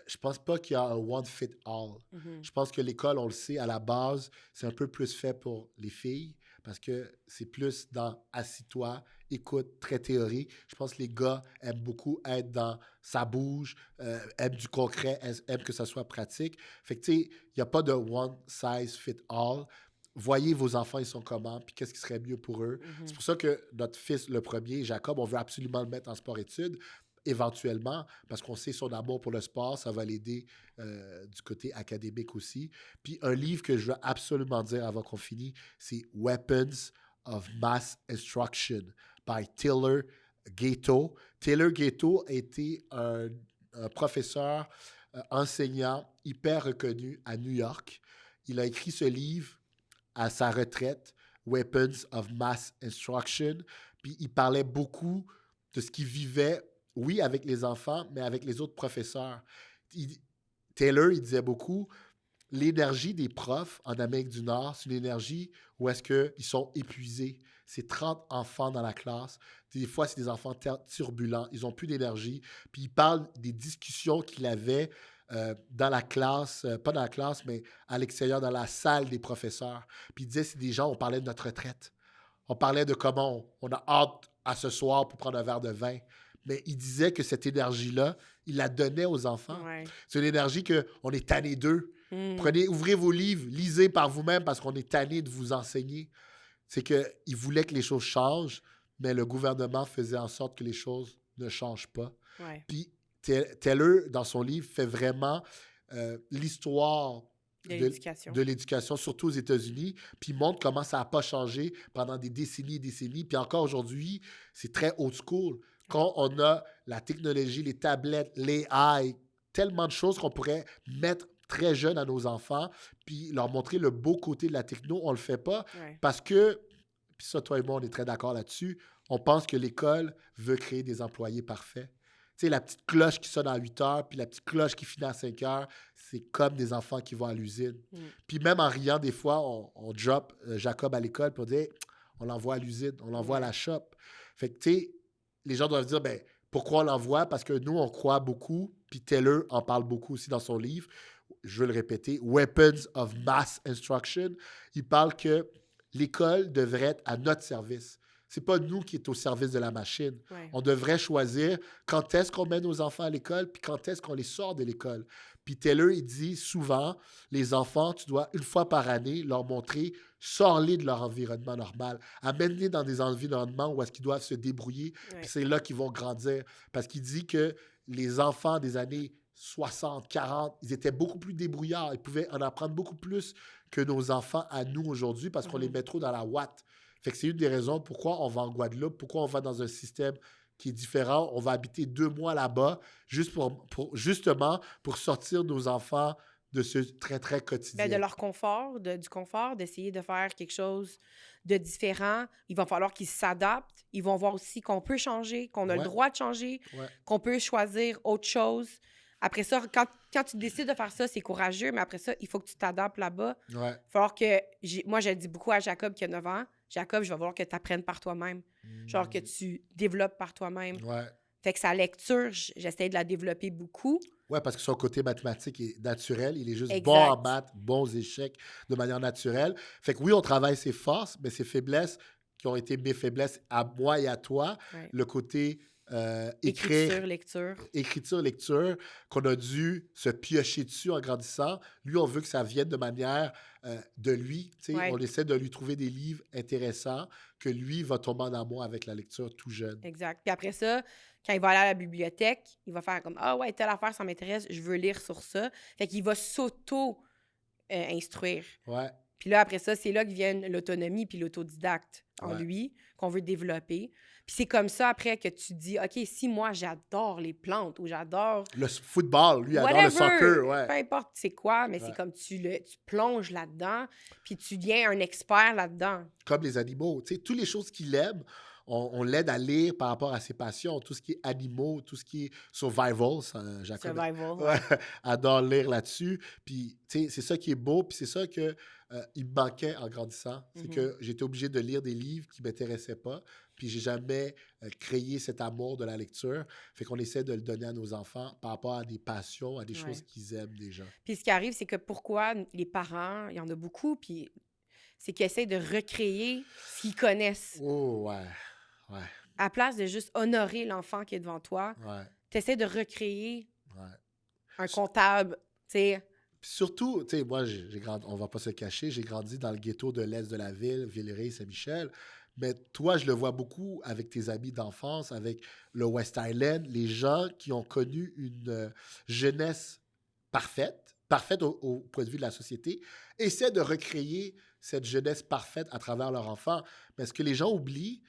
S1: je pense pas qu'il y a un one fit all.
S2: Mhm.
S1: Je pense que l'école, on le sait, à la base, c'est un peu plus fait pour les filles parce que c'est plus dans assis-toi, écoute, très théorique. Je pense que les gars aiment beaucoup être dans ça bouge, aiment du concret, aiment que ça soit pratique. Fait que, tu sais, il n'y a pas de one size fit all. Voyez vos enfants, ils sont comment, puis qu'est-ce qui serait mieux pour eux.
S2: Mhm.
S1: C'est pour ça que notre fils, le premier, Jacob, on veut absolument le mettre en sport-études, éventuellement, parce qu'on sait son amour pour le sport, ça va l'aider du côté académique aussi. Puis un livre que je veux absolument dire avant qu'on finisse, c'est Weapons of Mass Instruction by Taylor Gatto. Taylor Gatto a été un professeur, enseignant hyper reconnu à New York. Il a écrit ce livre à sa retraite, Weapons of Mass Instruction. Puis il parlait beaucoup de ce qu'il vivait, oui, avec les enfants, mais avec les autres professeurs. Taylor, il disait beaucoup, l'énergie des profs en Amérique du Nord, c'est une énergie où est-ce qu'ils sont épuisés. C'est 30 enfants dans la classe. Des fois, c'est des enfants turbulents. Ils n'ont plus d'énergie. Puis il parle des discussions qu'il avait dans la classe, pas dans la classe, mais à l'extérieur, dans la salle des professeurs. Puis il disait, c'est des gens, on parlait de notre retraite. On parlait de comment on a hâte à ce soir pour prendre un verre de vin. Mais il disait que cette énergie-là, il la donnait aux enfants.
S2: Ouais.
S1: C'est une énergie qu'on est tanné d'eux.
S2: Mm.
S1: Ouvrez vos livres, lisez par vous-même parce qu'on est tanné de vous enseigner. C'est qu'il voulait que les choses changent, mais le gouvernement faisait en sorte que les choses ne changent pas.
S2: Ouais.
S1: Puis Taylor, dans son livre, fait vraiment l'histoire
S2: De
S1: l'éducation, surtout aux États-Unis, puis il montre comment ça n'a pas changé pendant des décennies et décennies. Puis encore aujourd'hui, c'est très old school. Quand on a la technologie, les tablettes, l'AI, tellement de choses qu'on pourrait mettre très jeunes à nos enfants, puis leur montrer le beau côté de la techno, on ne le fait pas
S2: Ouais.
S1: parce que, puis ça, toi et moi, on est très d'accord là-dessus, on pense que l'école veut créer des employés parfaits. Tu sais, la petite cloche qui sonne à 8 heures, puis la petite cloche qui finit à 5 heures, c'est comme des enfants qui vont à l'usine.
S2: Mm.
S1: Puis même en riant, des fois, on drop Jacob à l'école, puis on dit hey, on l'envoie à l'usine, on l'envoie à la shop. Fait que, tu sais, les gens doivent dire, ben pourquoi on l'envoie? Parce que nous, on croit beaucoup, puis Taylor en parle beaucoup aussi dans son livre. Je veux le répéter, Weapons of Mass Instruction. Il parle que l'école devrait être à notre service. C'est pas nous qui est au service de la machine.
S2: Ouais.
S1: On devrait choisir quand est-ce qu'on met nos enfants à l'école, puis quand est-ce qu'on les sort de l'école. Puis Taylor, il dit souvent, les enfants, tu dois une fois par année leur montrer, sors-les de leur environnement normal, amène-les dans des environnements où est-ce qu'ils doivent se débrouiller,
S2: Ouais.
S1: puis c'est là qu'ils vont grandir. Parce qu'il dit que les enfants des années 60, 40, ils étaient beaucoup plus débrouillards. Ils pouvaient en apprendre beaucoup plus que nos enfants à nous aujourd'hui parce qu'on les met trop dans la ouate. Fait que c'est une des raisons pourquoi on va en Guadeloupe, pourquoi on va dans un système qui est différent. On va habiter 2 mois là-bas justement pour sortir nos enfants de ce très, très quotidien.
S2: Ben, de leur confort, du confort, d'essayer de faire quelque chose de différent. Il va falloir qu'ils s'adaptent. Ils vont voir aussi qu'on peut changer, qu'on a le
S1: Ouais.
S2: droit de changer,
S1: Ouais.
S2: qu'on peut choisir autre chose. Après ça, quand tu décides de faire ça, c'est courageux, mais après ça, il faut que tu t'adaptes là-bas.
S1: Ouais.
S2: Il va falloir que... Moi, je dis beaucoup à Jacob qui a 9 ans, Jacob, je vais vouloir que tu apprennes par toi-même. Genre que tu développes par toi-même.
S1: Ouais.
S2: Fait que sa lecture, j'essaie de la développer beaucoup.
S1: Ouais, parce que son côté mathématique est naturel. Il est juste
S2: Exact.
S1: bon en maths, bon aux échecs de manière naturelle. Fait que oui, on travaille ses forces, mais ses faiblesses qui ont été mes faiblesses à moi et à toi,
S2: Ouais.
S1: le côté écrire,
S2: Écriture, lecture.
S1: lecture, qu'on a dû se piocher dessus en grandissant. Lui, on veut que ça vienne de manière de lui. Tu sais,
S2: Ouais.
S1: on essaie de lui trouver des livres intéressants que lui va tomber en amour avec la lecture tout jeune.
S2: Exact. Puis après ça, quand il va aller à la bibliothèque, il va faire comme « Ah ouais, telle affaire, ça m'intéresse, je veux lire sur ça. » Fait qu'il va s'auto-instruire.
S1: Ouais.
S2: Puis là, après ça, c'est là que vient l'autonomie puis l'autodidacte en
S1: Ouais.
S2: lui, qu'on veut développer. Puis c'est comme ça, après, que tu dis « OK, si moi, j'adore les plantes ou j'adore... »
S1: Le football, lui, adore le
S2: Whatever,
S1: soccer. Ouais.
S2: peu importe c'est quoi, mais
S1: Ouais.
S2: c'est comme tu plonges là-dedans, puis tu deviens un expert là-dedans.
S1: Comme les animaux. Tu sais, toutes les choses qu'il aime, on l'aide à lire par rapport à ses passions. Tout ce qui est animaux, tout ce qui est survival, Jacob
S2: Survival.
S1: ouais, adore lire là-dessus. Puis, tu sais, c'est ça qui est beau. Puis c'est ça que il me manquait en grandissant. C'est que j'étais obligé de lire des livres qui ne m'intéressaient pas. Puis j'ai jamais créé cet amour de la lecture. Fait qu'on essaie de le donner à nos enfants par rapport à des passions, à des
S2: Ouais.
S1: choses qu'ils aiment déjà.
S2: Puis ce qui arrive, c'est que pourquoi les parents, il y en a beaucoup, puis c'est qu'ils essaient de recréer ce qu'ils connaissent.
S1: Oh, ouais. Ouais.
S2: À place de juste honorer l'enfant qui est devant toi,
S1: Ouais.
S2: tu essaies de recréer
S1: Ouais.
S2: un comptable, tu sais.
S1: Puis surtout, tu sais, moi, j'ai grandi, on va pas se cacher, j'ai grandi dans le ghetto de l'est de la ville, Villeray, Saint-Michel. Mais toi, je le vois beaucoup avec tes amis d'enfance, avec le West Island, les gens qui ont connu une jeunesse parfaite au point de vue de la société, essaient de recréer cette jeunesse parfaite à travers leur enfant. Mais ce que les gens oublient,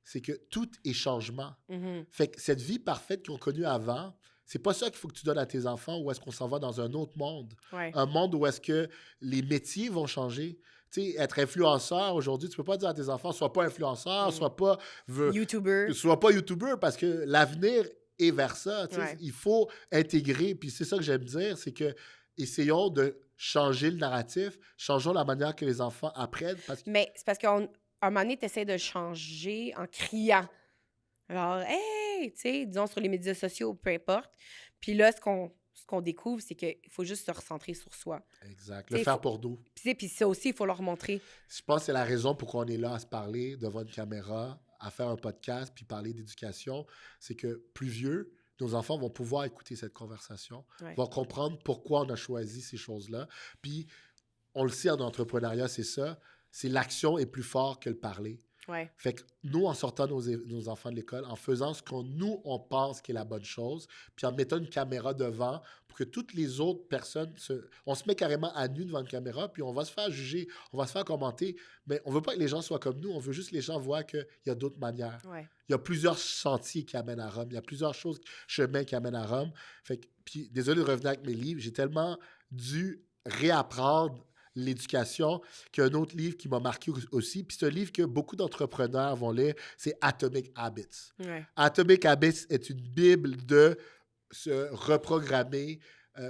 S1: c'est que tout est changement.
S2: Mhm.
S1: Fait que cette vie parfaite qu'ils ont connue avant, c'est pas ça qu'il faut que tu donnes à tes enfants ou est-ce qu'on s'en va dans un autre monde.
S2: Ouais.
S1: Un monde où est-ce que les métiers vont changer. Tu sais, être influenceur aujourd'hui, tu peux pas dire à tes enfants, sois pas influenceur, sois pas YouTuber parce que l'avenir est vers ça. Tu sais.
S2: Ouais.
S1: Il faut intégrer. Puis c'est ça que j'aime dire, c'est que essayons de changer le narratif, changeons la manière que les enfants apprennent. Parce que
S2: Mais c'est parce qu'à un moment donné, tu essaies de changer en criant. Alors, hey, tu sais, disons sur les médias sociaux, peu importe. Puis là, ce qu'on découvre, c'est qu'il faut juste se recentrer sur soi.
S1: exact.
S2: T'sais,
S1: Le faire pour nous.
S2: Puis ça aussi, il faut leur montrer.
S1: Je pense que c'est la raison pourquoi on est là à se parler devant une caméra, à faire un podcast, puis parler d'éducation. C'est que plus vieux, nos enfants vont pouvoir écouter cette conversation,
S2: Ouais.
S1: vont comprendre pourquoi on a choisi ces choses-là. Puis, on le sait en entrepreneuriat, c'est ça, c'est l'action est plus fort que le parler.
S2: Ouais.
S1: Fait que nous, en sortant nos enfants de l'école, en faisant ce on pense qui est la bonne chose, puis en mettant une caméra devant pour que toutes les autres personnes, on se met carrément à nu devant une caméra, puis on va se faire juger, on va se faire commenter, mais on veut pas que les gens soient comme nous, on veut juste que les gens voient qu'il y a d'autres manières.
S2: Ouais.
S1: Il y a plusieurs sentiers qui amènent à Rome, il y a plusieurs chemins qui amènent à Rome. Fait que, puis, désolé de revenir avec mes livres, j'ai tellement dû réapprendre l'éducation, qu'il y a un autre livre qui m'a marqué aussi. Puis c'est un livre que beaucoup d'entrepreneurs vont lire, c'est Atomic Habits.
S2: Ouais.
S1: Atomic Habits est une bible de se reprogrammer,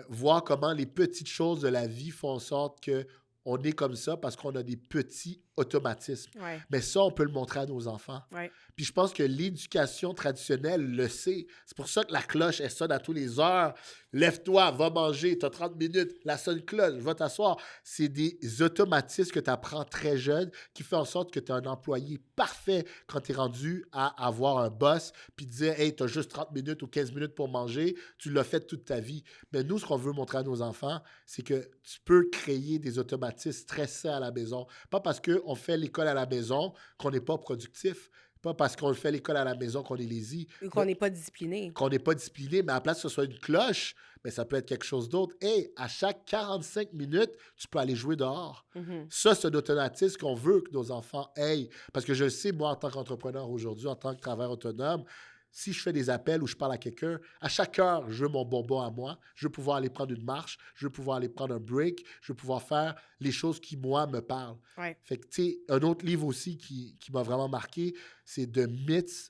S1: voir comment les petites choses de la vie font en sorte qu'on est comme ça parce qu'on a des petits automatisme.
S2: Ouais.
S1: Mais ça, on peut le montrer à nos enfants.
S2: Ouais.
S1: Puis je pense que l'éducation traditionnelle le sait. C'est pour ça que la cloche, elle sonne à tous les heures. Lève-toi, va manger, tu as 30 minutes. La seule cloche, va t'asseoir. C'est des automatismes que tu apprends très jeune qui fait en sorte que tu es un employé parfait quand tu es rendu à avoir un boss puis dire « Hey, tu as juste 30 minutes ou 15 minutes pour manger. Tu l'as fait toute ta vie. » Mais nous, ce qu'on veut montrer à nos enfants, c'est que tu peux créer des automatismes très sains à la maison. Pas parce qu'on fait l'école à la maison qu'on n'est pas productif. Pas parce qu'on fait l'école à la maison qu'on est lazy.
S2: Ou qu'on n'est pas discipliné.
S1: Qu'on n'est pas discipliné, mais à la place que ce soit une cloche, mais ça peut être quelque chose d'autre. Hey, à chaque 45 minutes, tu peux aller jouer dehors. Ça, c'est un automatisme qu'on veut que nos enfants aient. Parce que je le sais, moi, en tant qu'entrepreneur aujourd'hui, en tant que travailleur autonome, si je fais des appels ou je parle à quelqu'un, à chaque heure, je veux mon bonbon à moi. Je veux pouvoir aller prendre une marche. Je veux pouvoir aller prendre un break. Je veux pouvoir faire les choses qui, moi, me parlent.
S2: Ouais.
S1: Fait que, tu sais, un autre livre aussi qui m'a vraiment marqué, c'est The Myth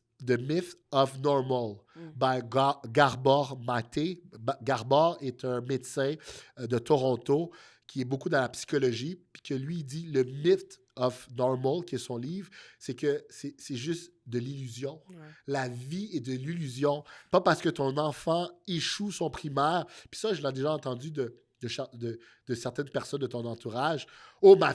S1: of Normal by Gabor Mate. Gabor est un médecin de Toronto qui est beaucoup dans la psychologie, puis que lui, il dit le myth of normal, qui est son livre, c'est que c'est juste de l'illusion.
S2: Ouais.
S1: La vie est de l'illusion. Pas parce que ton enfant échoue son primaire, puis ça, je l'ai déjà entendu de certaines personnes de ton entourage. Oh, sa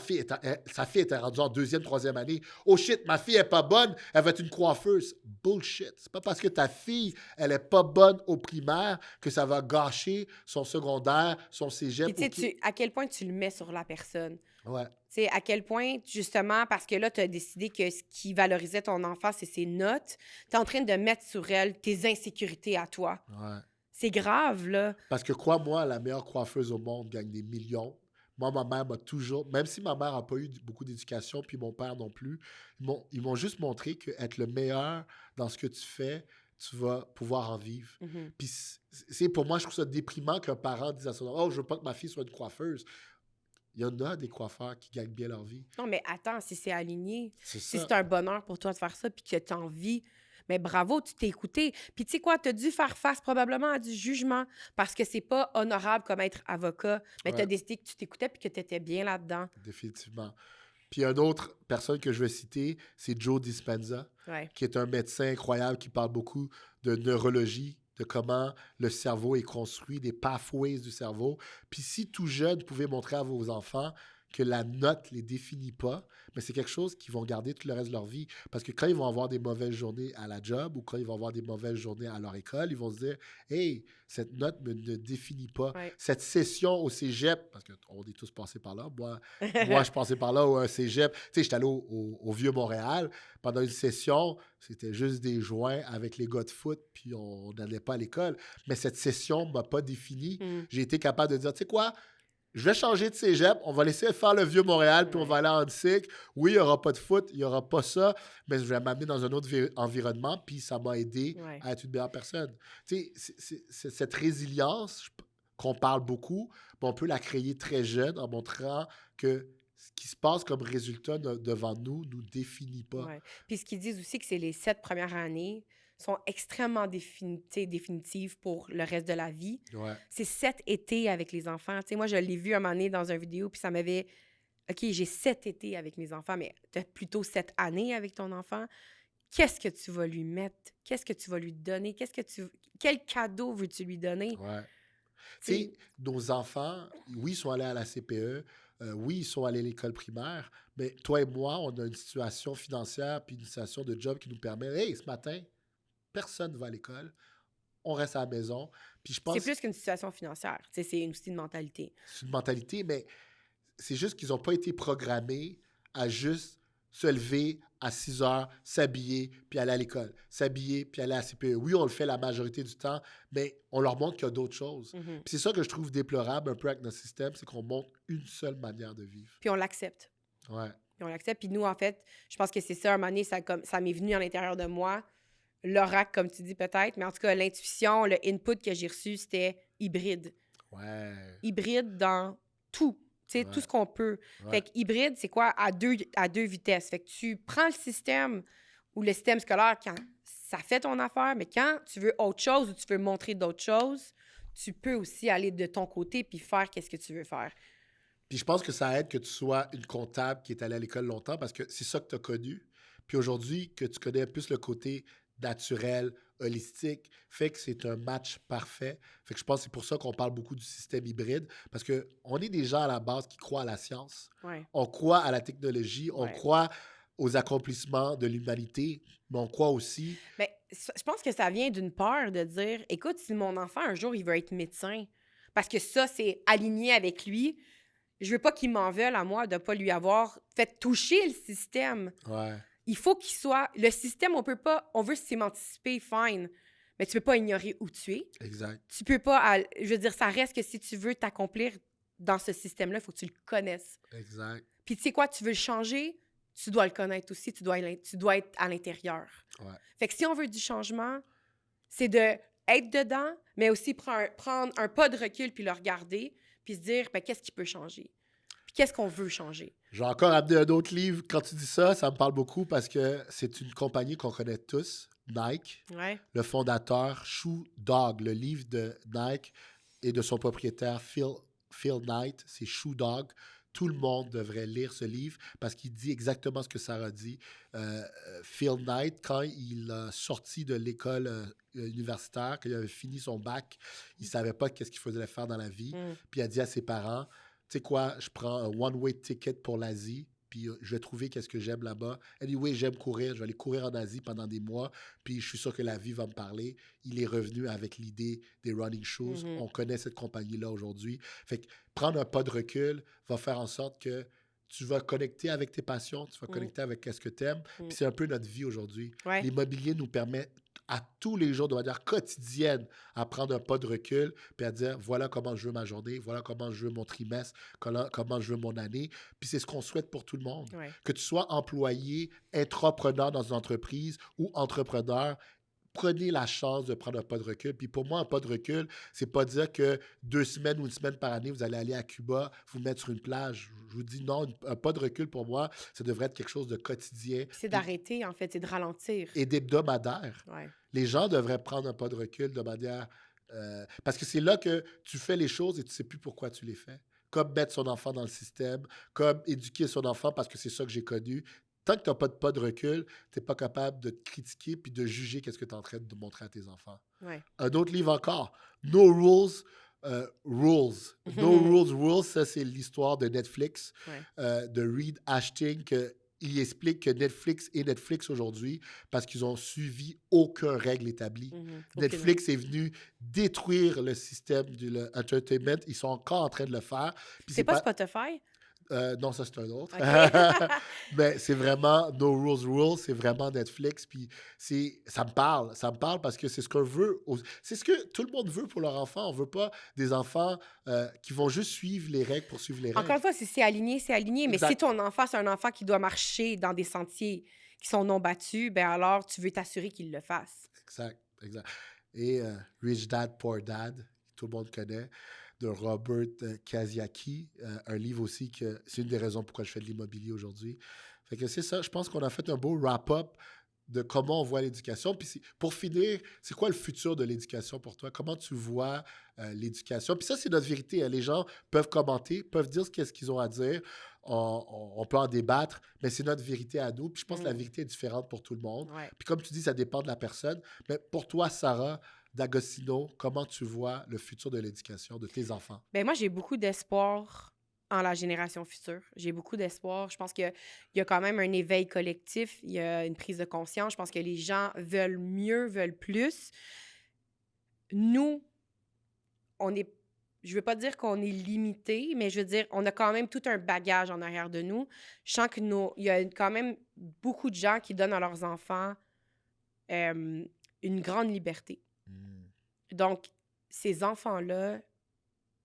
S1: fille était rendue en 2e, 3e année. Oh shit, ma fille est pas bonne, elle va être une coiffeuse. Bullshit. C'est pas parce que ta fille, elle est pas bonne au primaire que ça va gâcher son secondaire, son cégep.
S2: Puis tu sais, à quel point tu le mets sur la personne.
S1: Ouais.
S2: Tu sais, à quel point, justement, parce que là, tu as décidé que ce qui valorisait ton enfant, c'est ses notes, tu es en train de mettre sur elle tes insécurités à toi.
S1: Ouais.
S2: C'est grave, là.
S1: Parce que, crois-moi, la meilleure coiffeuse au monde gagne des millions. Moi, ma mère m'a toujours... Même si ma mère n'a pas eu beaucoup d'éducation, puis mon père non plus, ils m'ont juste montré qu'être le meilleur dans ce que tu fais, tu vas pouvoir en vivre. Puis, pour moi, je trouve ça déprimant qu'un parent dise à son enfant « Oh, je veux pas que ma fille soit une coiffeuse. » Il y en a des coiffeurs qui gagnent bien leur vie.
S2: Non, mais attends, si c'est aligné,
S1: C'est
S2: si
S1: ça.
S2: c'est un bonheur pour toi de faire ça, puis que tu as envie... Mais bravo, tu t'es écouté. Puis tu sais quoi, tu as dû faire face probablement à du jugement parce que c'est pas honorable comme être avocat. Mais tu as décidé que tu t'écoutais puis que tu étais bien là-dedans.
S1: Définitivement. Puis une autre personne que je vais citer, c'est Joe Dispenza, qui est un médecin incroyable qui parle beaucoup de neurologie, de comment le cerveau est construit, des pathways du cerveau. Puis si tout jeune, vous pouvez montrer à vos enfants que la note ne les définit pas, mais c'est quelque chose qu'ils vont garder tout le reste de leur vie. Parce que quand ils vont avoir des mauvaises journées à la job ou quand ils vont avoir des mauvaises journées à leur école, ils vont se dire « Hey, cette note ne définit pas. Cette session au cégep, parce qu'on est tous passés par là. Moi, je passais par là au cégep. Tu sais, j'étais allé au Vieux-Montréal. Pendant une session, c'était juste des joints avec les gars de foot, puis on n'allait pas à l'école. Mais cette session ne m'a pas défini. J'ai été capable de dire « Tu sais quoi? Je vais changer de cégep, on va laisser faire le Vieux-Montréal, puis on va aller en Antique. Oui, il n'y aura pas de foot, il n'y aura pas ça, mais je vais m'amener dans un autre environnement, puis ça m'a aidé à être une meilleure personne. » Tu sais, cette résilience qu'on parle beaucoup, on peut la créer très jeune en montrant que ce qui se passe comme résultat devant nous ne nous définit pas.
S2: Ouais. Puis ce qu'ils disent aussi, que c'est les 7 premières années sont extrêmement définitives pour le reste de la vie.
S1: Ouais.
S2: C'est 7 étés avec les enfants. T'sais, moi, je l'ai vu un moment donné dans une vidéo, puis ça m'avait... OK, j'ai 7 étés avec mes enfants, mais tu as plutôt 7 années avec ton enfant. Qu'est-ce que tu vas lui mettre? Qu'est-ce que tu vas lui donner? Quel cadeau veux-tu lui donner?
S1: Ouais. Tu sais, nos enfants, oui, ils sont allés à la CPE, oui, ils sont allés à l'école primaire, mais toi et moi, on a une situation financière puis une situation de job qui nous permet, hey, ce matin, personne ne va à l'école, on reste à la maison. Puis je pense...
S2: C'est plus qu'une situation financière, c'est aussi une mentalité.
S1: C'est une mentalité, mais c'est juste qu'ils n'ont pas été programmés à juste se lever à 6 heures, s'habiller, puis aller à l'école. S'habiller, puis aller à la CPE. Oui, on le fait la majorité du temps, mais on leur montre qu'il y a d'autres choses. Puis c'est ça que je trouve déplorable un peu avec notre système, c'est qu'on montre une seule manière de vivre.
S2: Puis on l'accepte.
S1: Ouais.
S2: Puis on l'accepte. Puis nous, en fait, je pense que c'est ça, un moment donné, ça m'est venu à l'intérieur de moi. L'oracle, comme tu dis peut-être, mais en tout cas, l'intuition, le input que j'ai reçu, c'était hybride.
S1: Ouais.
S2: Hybride dans tout. Tu sais, tout ce qu'on peut. Fait que hybride, c'est quoi? À deux vitesses. Fait que tu prends le système ou le système scolaire quand ça fait ton affaire, mais quand tu veux autre chose ou tu veux montrer d'autres choses, tu peux aussi aller de ton côté puis faire qu'est-ce que tu veux faire.
S1: Puis je pense que ça aide que tu sois une comptable qui est allée à l'école longtemps parce que c'est ça que tu as connu. Puis aujourd'hui, que tu connais plus le côté naturel, holistique, fait que c'est un match parfait. Fait que je pense que c'est pour ça qu'on parle beaucoup du système hybride parce qu'on est des gens à la base qui croient à la science,
S2: Ouais,
S1: on croit à la technologie, on
S2: ouais.
S1: croit aux accomplissements de l'humanité, mais on croit aussi.
S2: Mais je pense que ça vient d'une peur de dire, écoute, si mon enfant, un jour, il veut être médecin, parce que ça, c'est aligné avec lui, je veux pas qu'il m'en veuille à moi de pas lui avoir fait toucher le système.
S1: Ouais,
S2: Il faut qu'il soit... Le système, on peut pas... On veut s'émanciper, fine, mais tu peux pas ignorer où tu es.
S1: exact,
S2: Tu peux pas... Je veux dire, ça reste que si tu veux t'accomplir dans ce système-là, il faut que tu le connaisses.
S1: exact.
S2: Puis tu sais quoi, tu veux le changer, tu dois le connaître aussi, tu dois être à l'intérieur.
S1: Ouais.
S2: Fait que si on veut du changement, c'est de être dedans, mais aussi prendre un pas de recul puis le regarder, puis se dire, ben, qu'est-ce qui peut changer? Puis qu'est-ce qu'on veut changer?
S1: Je vais encore amener un autre livre. Quand tu dis ça, ça me parle beaucoup parce que c'est une compagnie qu'on connaît tous, Nike.
S2: Ouais.
S1: Le fondateur, Shoe Dog, le livre de Nike et de son propriétaire, Phil Knight, c'est Shoe Dog. Tout le monde devrait lire ce livre parce qu'il dit exactement ce que Sarah dit. Phil Knight, quand il a sorti de l'école universitaire, quand il avait fini son bac, il ne savait pas qu'est-ce qu'il faisait faire dans la vie.
S2: Mm.
S1: Puis il a dit à ses parents, tu sais quoi, je prends un one-way ticket pour l'Asie, puis je vais trouver qu'est-ce que j'aime là-bas. Anyway, j'aime courir, je vais aller courir en Asie pendant des mois, puis je suis sûr que la vie va me parler. Il est revenu avec l'idée des running shoes.
S2: Mhm.
S1: On connaît cette compagnie-là aujourd'hui. Fait que prendre un pas de recul va faire en sorte que tu vas connecter avec tes passions, tu vas
S2: Mm.
S1: connecter avec qu'est-ce que tu aimes.
S2: Mm.
S1: Puis c'est un peu notre vie aujourd'hui.
S2: Ouais.
S1: L'immobilier nous permet à tous les jours, de manière quotidienne, à prendre un pas de recul, puis à dire, voilà comment je veux ma journée, voilà comment je veux mon trimestre, comment je veux mon année. Puis c'est ce qu'on souhaite pour tout le monde.
S2: Ouais.
S1: Que tu sois employé, entrepreneur dans une entreprise ou entrepreneur, prenez la chance de prendre un pas de recul. Puis pour moi, un pas de recul, c'est pas dire que 2 semaines ou une semaine par année, vous allez aller à Cuba, vous mettre sur une plage. Je vous dis non, un pas de recul pour moi, ça devrait être quelque chose de quotidien
S2: Puis c'est d'arrêter, en fait, c'est de ralentir.
S1: et d'hebdomadaire.
S2: Ouais.
S1: Les gens devraient prendre un pas de recul de manière... parce que c'est là que tu fais les choses et tu sais plus pourquoi tu les fais. Comme mettre son enfant dans le système, comme éduquer son enfant parce que c'est ça que j'ai connu. Tant que tu n'as pas de recul, tu n'es pas capable de te critiquer puis de juger qu'est-ce que tu es en train de montrer à tes enfants.
S2: Ouais.
S1: Un autre livre encore, No Rules, Rules. No Rules, Rules, ça c'est l'histoire de Netflix,
S2: Ouais.
S1: de Reed Hastings, il explique que Netflix aujourd'hui parce qu'ils ont suivi aucune règle établie.
S2: Mhm.
S1: Netflix est venu détruire le système du entertainment. Ils sont encore en train de le faire. Puis
S2: C'est pas Spotify?
S1: non, ça c'est un autre.
S2: OK.
S1: Mais c'est vraiment No Rules Rules, c'est vraiment Netflix. Puis ça me parle parce que c'est ce qu'on veut. C'est ce que tout le monde veut pour leur enfant. On veut pas des enfants qui vont juste suivre les règles pour suivre les règles.
S2: Encore une fois, si c'est aligné, c'est aligné. Mais
S1: Exact.
S2: si ton enfant, c'est un enfant qui doit marcher dans des sentiers qui sont non battus, ben alors tu veux t'assurer qu'il le fasse.
S1: Exact, exact. Et Rich Dad, Poor Dad, tout le monde connaît, de Robert Kiyosaki, un livre aussi que c'est une des raisons pourquoi je fais de l'immobilier aujourd'hui. Fait que c'est ça, je pense qu'on a fait un beau wrap-up de comment on voit l'éducation. Puis pour finir, c'est quoi le futur de l'éducation pour toi? Comment tu vois l'éducation? Puis ça, c'est notre vérité. Hein. Les gens peuvent commenter, peuvent dire ce qu'ils ont à dire. On peut en débattre, mais c'est notre vérité à nous. Puis je pense que la vérité est différente pour tout le monde.
S2: Ouais.
S1: Puis comme tu dis, ça dépend de la personne. Mais pour toi, Sarah D'Agostino, comment tu vois le futur de l'éducation de tes enfants?
S2: Ben moi, j'ai beaucoup d'espoir en la génération future. J'ai beaucoup d'espoir. Je pense qu'il y a quand même un éveil collectif. Il y a une prise de conscience. Je pense que les gens veulent mieux, veulent plus. Nous, on est... Je veux pas dire qu'on est limité, mais je veux dire, on a quand même tout un bagage en arrière de nous. Je sens qu'il y a quand même beaucoup de gens qui donnent à leurs enfants une grande liberté. Donc, ces enfants-là,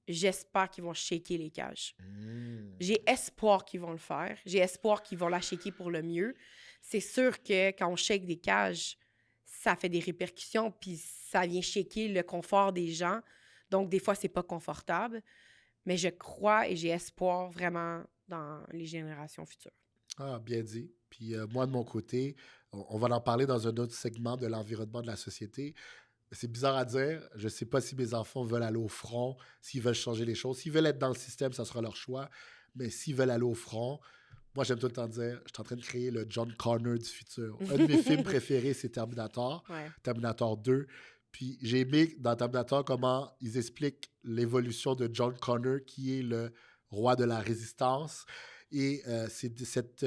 S2: j'espère qu'ils vont shaker les cages. J'ai espoir qu'ils vont le faire. J'ai espoir qu'ils vont la shaker pour le mieux. C'est sûr que quand on shake des cages, ça fait des répercussions, puis ça vient shaker le confort des gens. Donc, des fois, c'est pas confortable. Mais je crois et j'ai espoir vraiment dans les générations futures.
S1: Ah, bien dit. Puis moi, de mon côté, on va en parler dans un autre segment de l'environnement de la société. c'est bizarre à dire. Je ne sais pas si mes enfants veulent aller au front, s'ils veulent changer les choses. S'ils veulent être dans le système, ça sera leur choix. Mais s'ils veulent aller au front, moi, j'aime tout le temps dire, je suis en train de créer le John Connor du futur. Un de mes films préférés, c'est Terminator,
S2: Ouais.
S1: Terminator 2. Puis j'ai aimé dans Terminator comment ils expliquent l'évolution de John Connor, qui est le roi de la résistance. Et c'est cette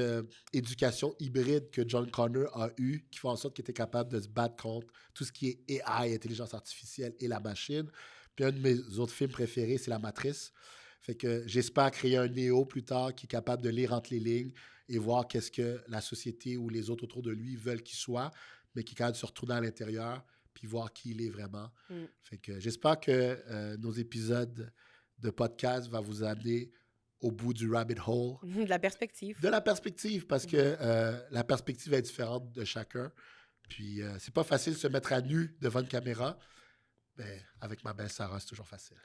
S1: éducation hybride que John Connor a eue qui fait en sorte qu'il était capable de se battre contre tout ce qui est AI, intelligence artificielle et la machine. Puis un de mes autres films préférés, c'est La Matrice. Fait que j'espère créer un Néo plus tard qui est capable de lire entre les lignes et voir qu'est-ce que la société ou les autres autour de lui veulent qu'il soit, mais qui est capable de se retourner à l'intérieur puis voir qui il est vraiment. Fait que j'espère que nos épisodes de podcast vont vous amener au bout du rabbit hole.
S2: De la perspective.
S1: De la perspective, parce que la perspective est différente de chacun. Puis c'est pas facile de se mettre à nu devant une caméra, mais avec ma belle Sarah, c'est toujours facile.